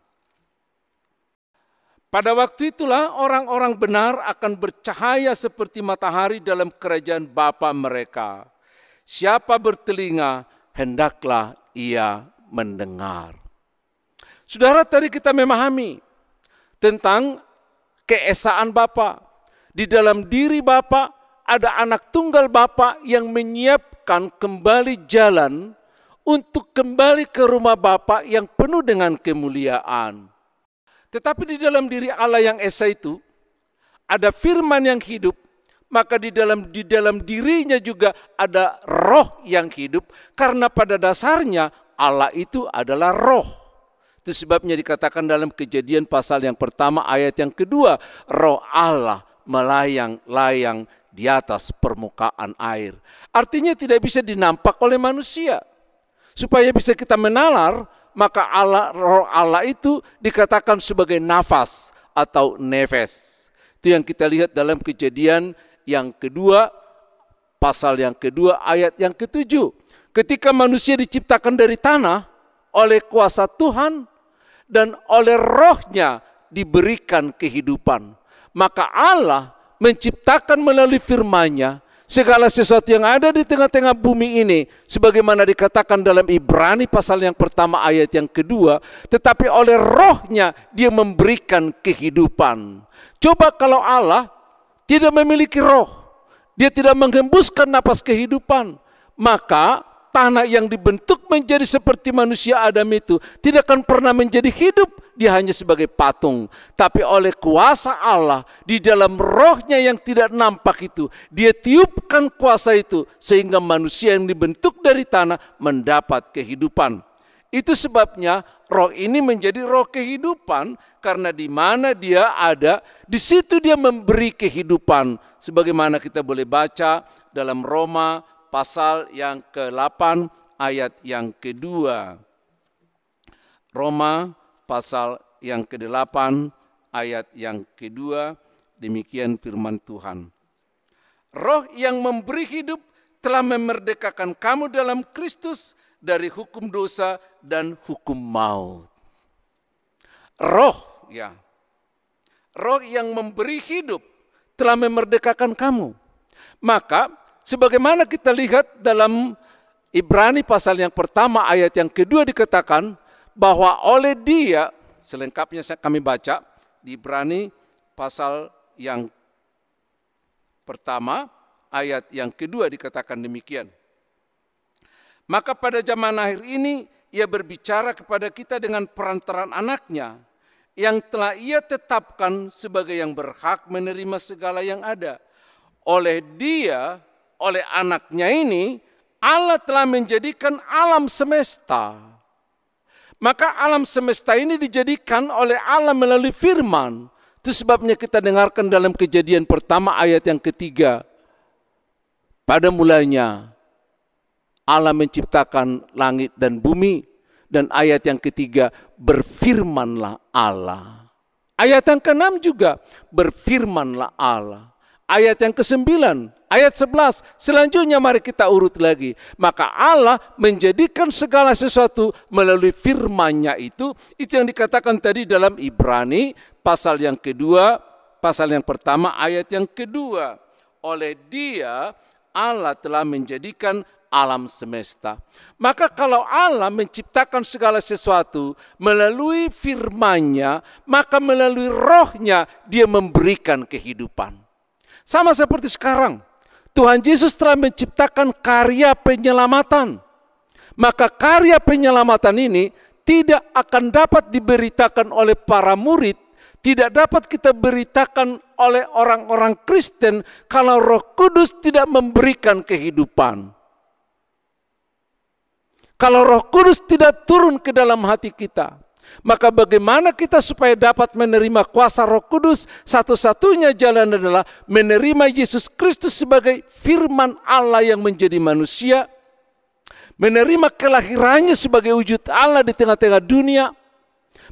Pada waktu itulah orang-orang benar akan bercahaya seperti matahari dalam kerajaan Bapa mereka. Siapa bertelinga, hendaklah ia mendengar. Saudara, tadi kita memahami tentang keesaan Bapa. Di dalam diri Bapa ada anak tunggal Bapa yang menyiapkan kembali jalan untuk kembali ke rumah Bapa yang penuh dengan kemuliaan. Tetapi di dalam diri Allah yang esa itu ada firman yang hidup, maka di dalam dirinya juga ada roh yang hidup, karena pada dasarnya Allah itu adalah roh. Itu sebabnya dikatakan dalam Kejadian pasal yang pertama ayat yang kedua, roh Allah melayang-layang di atas permukaan air. Artinya tidak bisa dinampak oleh manusia. Supaya bisa kita menalar, maka roh Allah itu dikatakan sebagai nafas atau nefes. Itu yang kita lihat dalam Kejadian yang kedua, pasal yang kedua, ayat yang ke-7. Ketika manusia diciptakan dari tanah oleh kuasa Tuhan dan oleh rohnya diberikan kehidupan. Maka Allah menciptakan melalui firman-Nya segala sesuatu yang ada di tengah-tengah bumi ini, sebagaimana dikatakan dalam Ibrani pasal yang pertama ayat yang kedua, tetapi oleh rohnya dia memberikan kehidupan. Coba kalau Allah tidak memiliki roh, dia tidak menghembuskan napas kehidupan, maka tanah yang dibentuk menjadi seperti manusia Adam itu tidak akan pernah menjadi hidup, dia hanya sebagai patung. Tapi oleh kuasa Allah di dalam rohnya yang tidak nampak itu, dia tiupkan kuasa itu sehingga manusia yang dibentuk dari tanah mendapat kehidupan. Itu sebabnya roh ini menjadi roh kehidupan, karena di mana dia ada, di situ dia memberi kehidupan. Sebagaimana kita boleh baca dalam Roma pasal yang ke-8 ayat yang kedua. Roma pasal yang ke-8 ayat yang kedua, demikian firman Tuhan. Roh yang memberi hidup telah memerdekakan kamu dalam Kristus dari hukum dosa dan hukum maut. Roh, ya. Roh yang memberi hidup telah memerdekakan kamu. Maka sebagaimana kita lihat dalam Ibrani pasal yang pertama ayat yang kedua dikatakan bahwa oleh dia, selengkapnya kami baca di Ibrani pasal yang pertama ayat yang kedua dikatakan demikian. Maka pada zaman akhir ini ia berbicara kepada kita dengan perantaraan anaknya yang telah ia tetapkan sebagai yang berhak menerima segala yang ada. Oleh dia, oleh anaknya ini, Allah telah menjadikan alam semesta. Maka alam semesta ini dijadikan oleh Allah melalui firman. Itu sebabnya kita dengarkan dalam Kejadian pertama ayat yang ketiga. Pada mulanya Allah menciptakan langit dan bumi. Dan ayat yang ketiga, berfirmanlah Allah. Ayat yang ke-6 juga, berfirmanlah Allah. Ayat yang ke-9, ayat 11, selanjutnya mari kita urut lagi. Maka Allah menjadikan segala sesuatu melalui firman-Nya itu yang dikatakan tadi dalam Ibrani pasal yang kedua, pasal yang pertama ayat yang kedua. Oleh dia Allah telah menjadikan alam semesta. Maka kalau Allah menciptakan segala sesuatu melalui firman-Nya, maka melalui rohnya dia memberikan kehidupan. Sama seperti sekarang, Tuhan Yesus telah menciptakan karya penyelamatan. Maka karya penyelamatan ini tidak akan dapat diberitakan oleh para murid tidak dapat kita beritakan oleh orang-orang Kristen kalau Roh Kudus tidak memberikan kehidupan. Kalau Roh Kudus tidak turun ke dalam hati kita, maka bagaimana kita supaya dapat menerima kuasa Roh Kudus? Satu-satunya jalan adalah menerima Yesus Kristus sebagai firman Allah yang menjadi manusia, menerima kelahirannya sebagai wujud Allah di tengah-tengah dunia,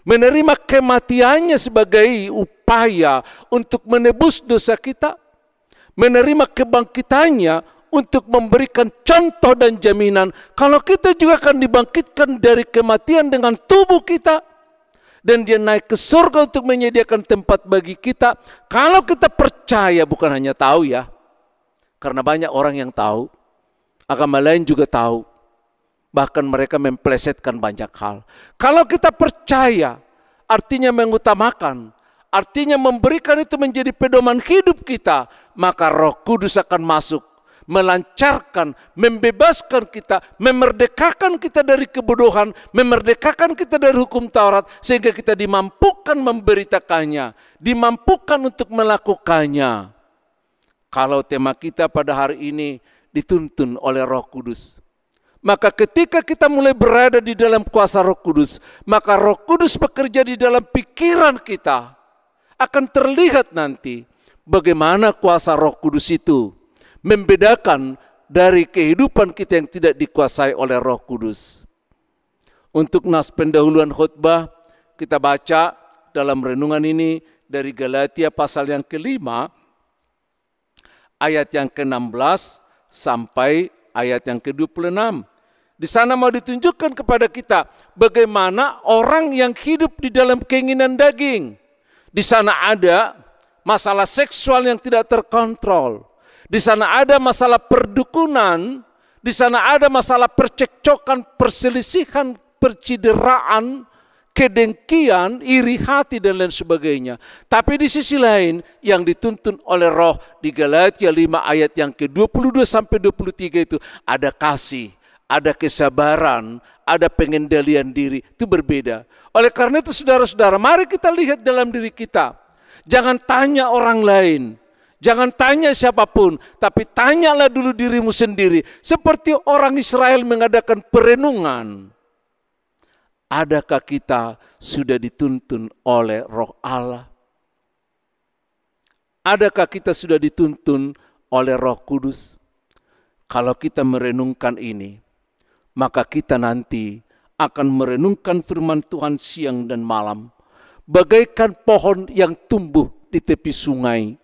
menerima kematiannya sebagai upaya untuk menebus dosa kita, menerima kebangkitannya untuk memberikan contoh dan jaminan kalau kita juga akan dibangkitkan dari kematian dengan tubuh kita, dan dia naik ke surga untuk menyediakan tempat bagi kita. Kalau kita percaya, bukan hanya tahu ya, karena banyak orang yang tahu, agama lain juga tahu, bahkan mereka memplesetkan banyak hal. Kalau kita percaya, artinya mengutamakan, artinya memberikan itu menjadi pedoman hidup kita, maka Roh Kudus akan masuk, melancarkan, membebaskan kita, memerdekakan kita dari kebodohan, memerdekakan kita dari hukum Taurat, sehingga kita dimampukan memberitakannya, dimampukan untuk melakukannya. Kalau tema kita pada hari ini dituntun oleh Roh Kudus, maka ketika kita mulai berada di dalam kuasa Roh Kudus, maka Roh Kudus bekerja di dalam pikiran kita. Akan terlihat nanti bagaimana kuasa Roh Kudus itu membedakan dari kehidupan kita yang tidak dikuasai oleh Roh Kudus. Untuk nas pendahuluan khutbah, kita baca dalam renungan ini dari Galatia pasal yang ke-5, ayat yang ke-16 sampai ayat yang ke-26. Di sana mau ditunjukkan kepada kita bagaimana orang yang hidup di dalam keinginan daging. Di sana ada masalah seksual yang tidak terkontrol. Di sana ada masalah perdukunan. Di sana ada masalah percekcokan, perselisihan, percideraan, kedengkian, iri hati dan lain sebagainya. Tapi di sisi lain yang dituntun oleh Roh di Galatia 5 ayat yang ke-22 sampai 23 itu ada kasih, ada kesabaran, ada pengendalian diri. Itu berbeda. Oleh karena itu saudara-saudara, mari kita lihat dalam diri kita. Jangan tanya orang lain, jangan tanya siapapun, tapi tanyalah dulu dirimu sendiri. Seperti orang Israel mengadakan perenungan. Adakah kita sudah dituntun oleh Roh Allah? Adakah kita sudah dituntun oleh Roh Kudus? Kalau kita merenungkan ini, maka kita nanti akan merenungkan firman Tuhan siang dan malam. Bagaikan pohon yang tumbuh di tepi sungai,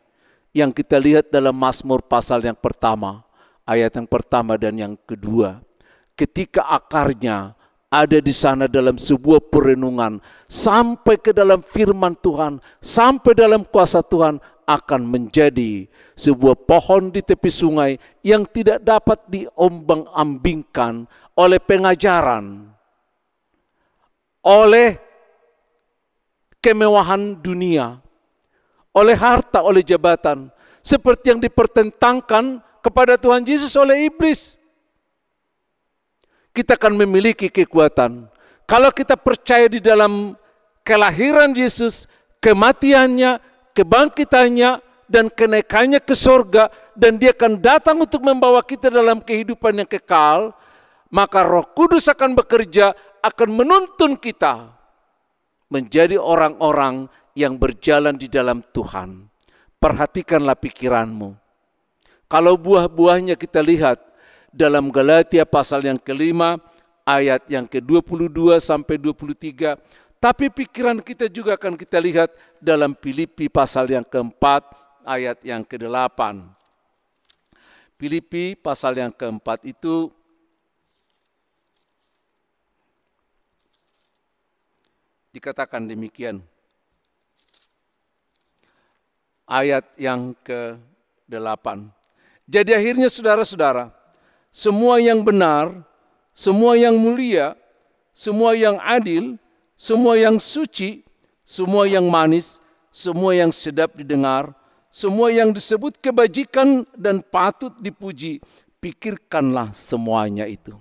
yang kita lihat dalam Mazmur pasal yang pertama, ayat yang pertama dan yang kedua. Ketika akarnya ada di sana dalam sebuah perenungan, sampai ke dalam firman Tuhan, sampai dalam kuasa Tuhan, akan menjadi sebuah pohon di tepi sungai yang tidak dapat diombang-ambingkan oleh pengajaran, oleh kemewahan dunia, oleh harta, oleh jabatan, seperti yang dipertentangkan kepada Tuhan Yesus oleh iblis. Kita akan memiliki kekuatan kalau kita percaya di dalam kelahiran Yesus, kematiannya, kebangkitannya, dan kenaikannya ke surga, dan dia akan datang untuk membawa kita dalam kehidupan yang kekal. Maka Roh Kudus akan bekerja, akan menuntun kita menjadi orang-orang yang berjalan di dalam Tuhan. Perhatikanlah pikiranmu. Kalau buah-buahnya kita lihat dalam Galatia pasal yang ke-5, ayat yang ke-22 sampai 23. Tapi pikiran kita juga akan kita lihat dalam Filipi pasal yang ke-4, ayat yang ke-8. Filipi pasal yang ke-4 itu dikatakan demikian. Ayat yang ke-8. Jadi akhirnya saudara-saudara, semua yang benar, semua yang mulia, semua yang adil, semua yang suci, semua yang manis, semua yang sedap didengar, semua yang disebut kebajikan dan patut dipuji, pikirkanlah semuanya itu.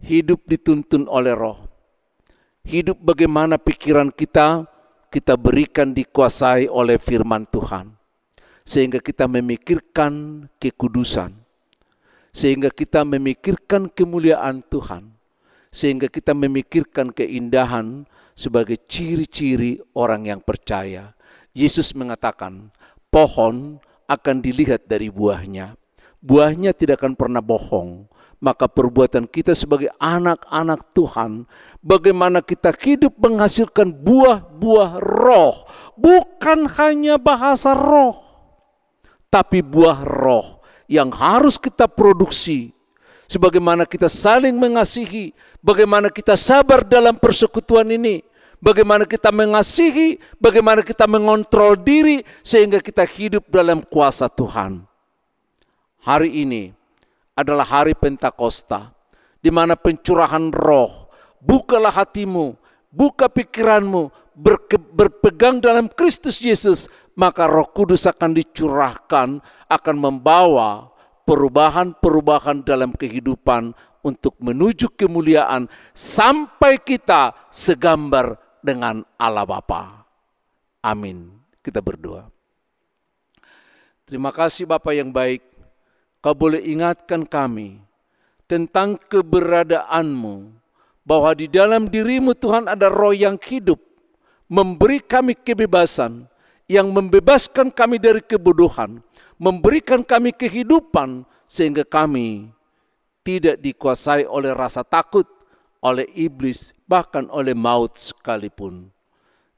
Hidup dituntun oleh Roh. Hidup bagaimana pikiran kita kita berikan dikuasai oleh firman Tuhan. Sehingga kita memikirkan kekudusan. Sehingga kita memikirkan kemuliaan Tuhan. Sehingga kita memikirkan keindahan sebagai ciri-ciri orang yang percaya. Yesus mengatakan, pohon akan dilihat dari buahnya. Buahnya tidak akan pernah bohong. Maka perbuatan kita sebagai anak-anak Tuhan, bagaimana kita hidup menghasilkan buah-buah roh. Bukan hanya bahasa roh, tapi buah roh yang harus kita produksi. Sebagaimana kita saling mengasihi, bagaimana kita sabar dalam persekutuan ini, bagaimana kita mengasihi, bagaimana kita mengontrol diri sehingga kita hidup dalam kuasa Tuhan. Hari ini adalah hari Pentakosta, di mana pencurahan roh. Bukalah hatimu, buka pikiranmu, berpegang dalam Kristus Yesus, maka Roh Kudus akan dicurahkan, akan membawa perubahan-perubahan dalam kehidupan untuk menuju kemuliaan sampai kita segambar dengan Allah Bapa. Amin. Kita berdoa. Terima kasih Bapa yang baik. Kau boleh ingatkan kami tentang keberadaanmu, bahwa di dalam dirimu Tuhan ada roh yang hidup, memberi kami kebebasan, yang membebaskan kami dari kebodohan, memberikan kami kehidupan, sehingga kami tidak dikuasai oleh rasa takut, oleh iblis, bahkan oleh maut sekalipun.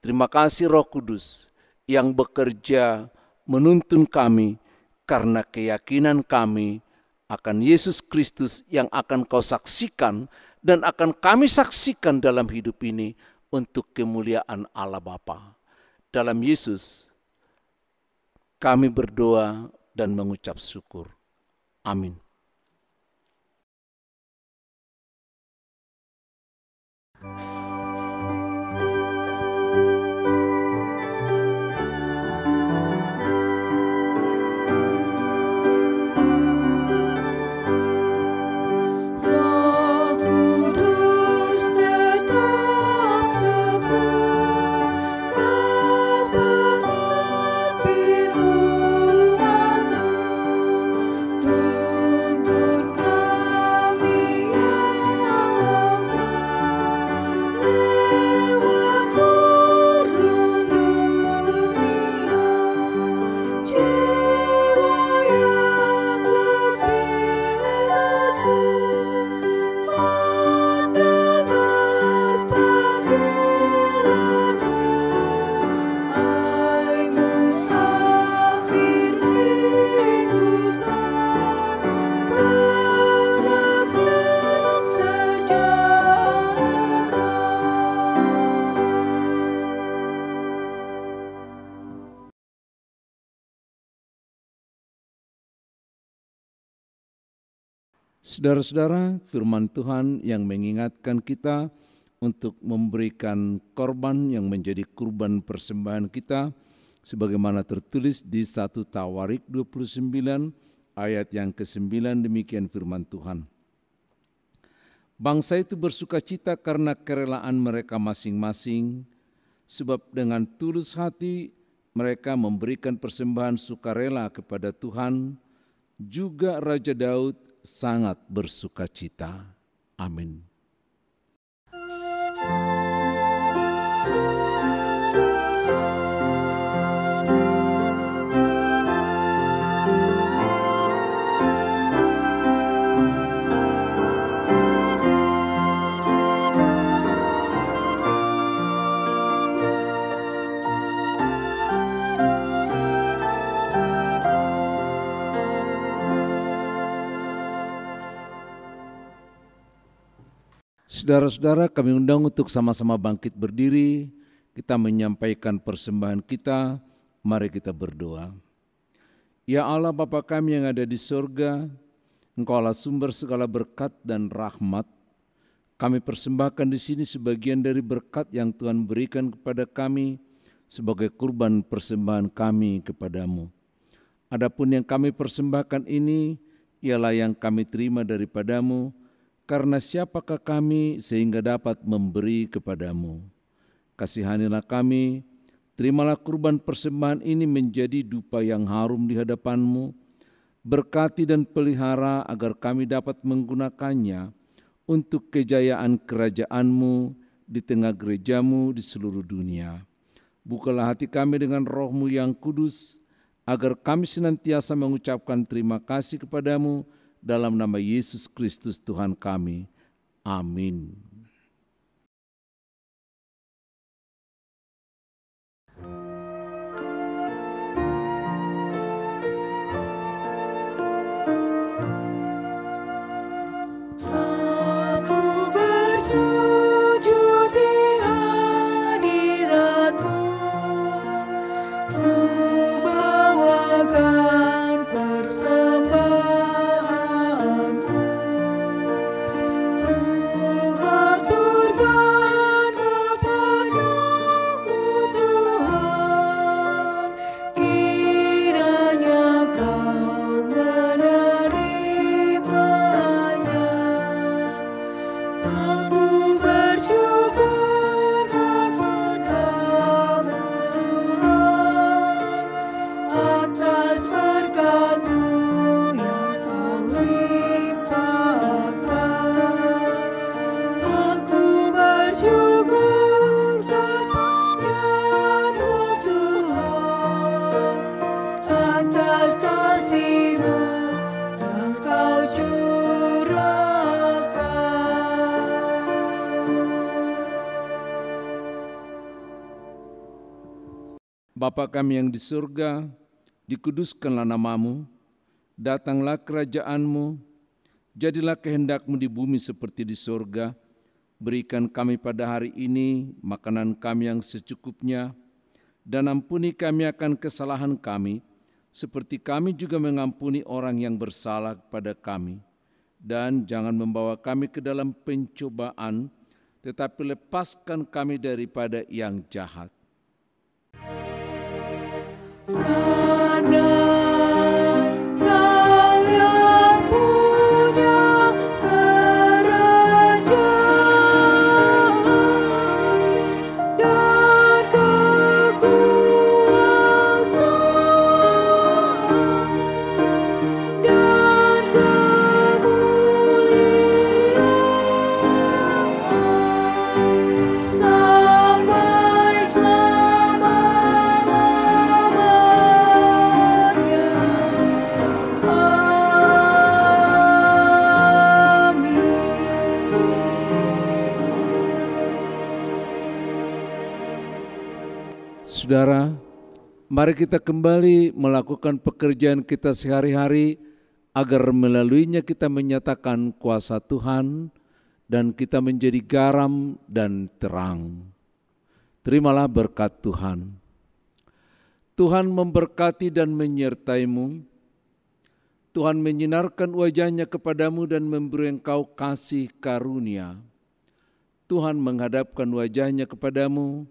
Terima kasih Roh Kudus yang bekerja menuntun kami, karena keyakinan kami akan Yesus Kristus yang akan kau saksikan dan akan kami saksikan dalam hidup ini untuk kemuliaan Allah Bapa. Dalam Yesus kami berdoa dan mengucap syukur. Amin. Saudara-saudara, firman Tuhan yang mengingatkan kita untuk memberikan korban yang menjadi kurban persembahan kita, sebagaimana tertulis di 1 Tawarik 29 ayat yang ke-9, demikian firman Tuhan. Bangsa itu bersukacita karena kerelaan mereka masing-masing, sebab dengan tulus hati mereka memberikan persembahan sukarela kepada Tuhan, juga Raja Daud sangat bersukacita. Amin. Saudara-saudara, kami undang untuk sama-sama bangkit berdiri, kita menyampaikan persembahan kita, mari kita berdoa. Ya Allah Bapa kami yang ada di surga, Engkaulah sumber segala berkat dan rahmat. Kami persembahkan di sini sebagian dari berkat yang Tuhan berikan kepada kami sebagai kurban persembahan kami kepadamu. Adapun yang kami persembahkan ini ialah yang kami terima daripadamu, karena siapakah kami sehingga dapat memberi kepadamu. Kasihanilah kami, Terimalah kurban persembahan ini menjadi dupa yang harum di hadapan-Mu. Berkati dan pelihara agar kami dapat menggunakannya untuk kejayaan kerajaan-Mu di tengah gereja-Mu di seluruh dunia. Bukalah hati kami dengan Roh-Mu yang kudus, agar kami senantiasa mengucapkan terima kasih kepadamu dalam nama Yesus Kristus Tuhan kami. Amin. Bapa kami yang di surga, dikuduskanlah nama-Mu, datanglah kerajaan-Mu, jadilah kehendak-Mu di bumi seperti di surga. Berikan kami pada hari ini makanan kami yang secukupnya, dan ampuni kami akan kesalahan kami, seperti kami juga mengampuni orang yang bersalah kepada kami. Dan jangan membawa kami ke dalam pencobaan, tetapi lepaskan kami daripada yang jahat. Karena Kau yang punya kerajaan dan kekuasaan dan kemuliaan sampai Saudara, mari kita kembali melakukan pekerjaan kita sehari-hari agar melaluinya kita menyatakan kuasa Tuhan dan kita menjadi garam dan terang. Terimalah berkat Tuhan. Tuhan memberkati dan menyertai-Mu. Tuhan menyinarkan wajah-Nya kepadamu dan memberi engkau kasih karunia. Tuhan menghadapkan wajah-Nya kepadamu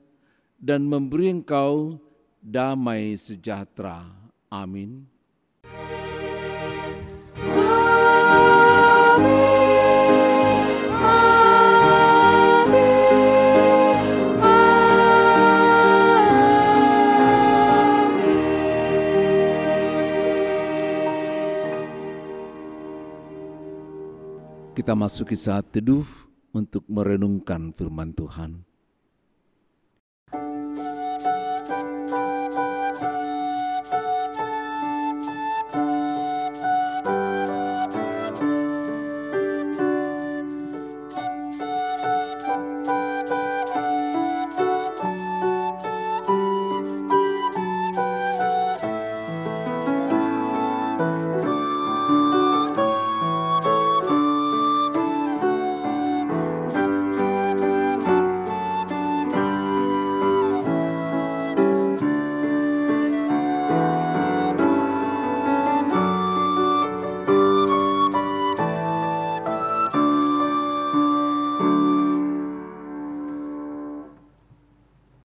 dan memberi engkau damai sejahtera. Amin. Kita masuki saat teduh untuk merenungkan firman Tuhan.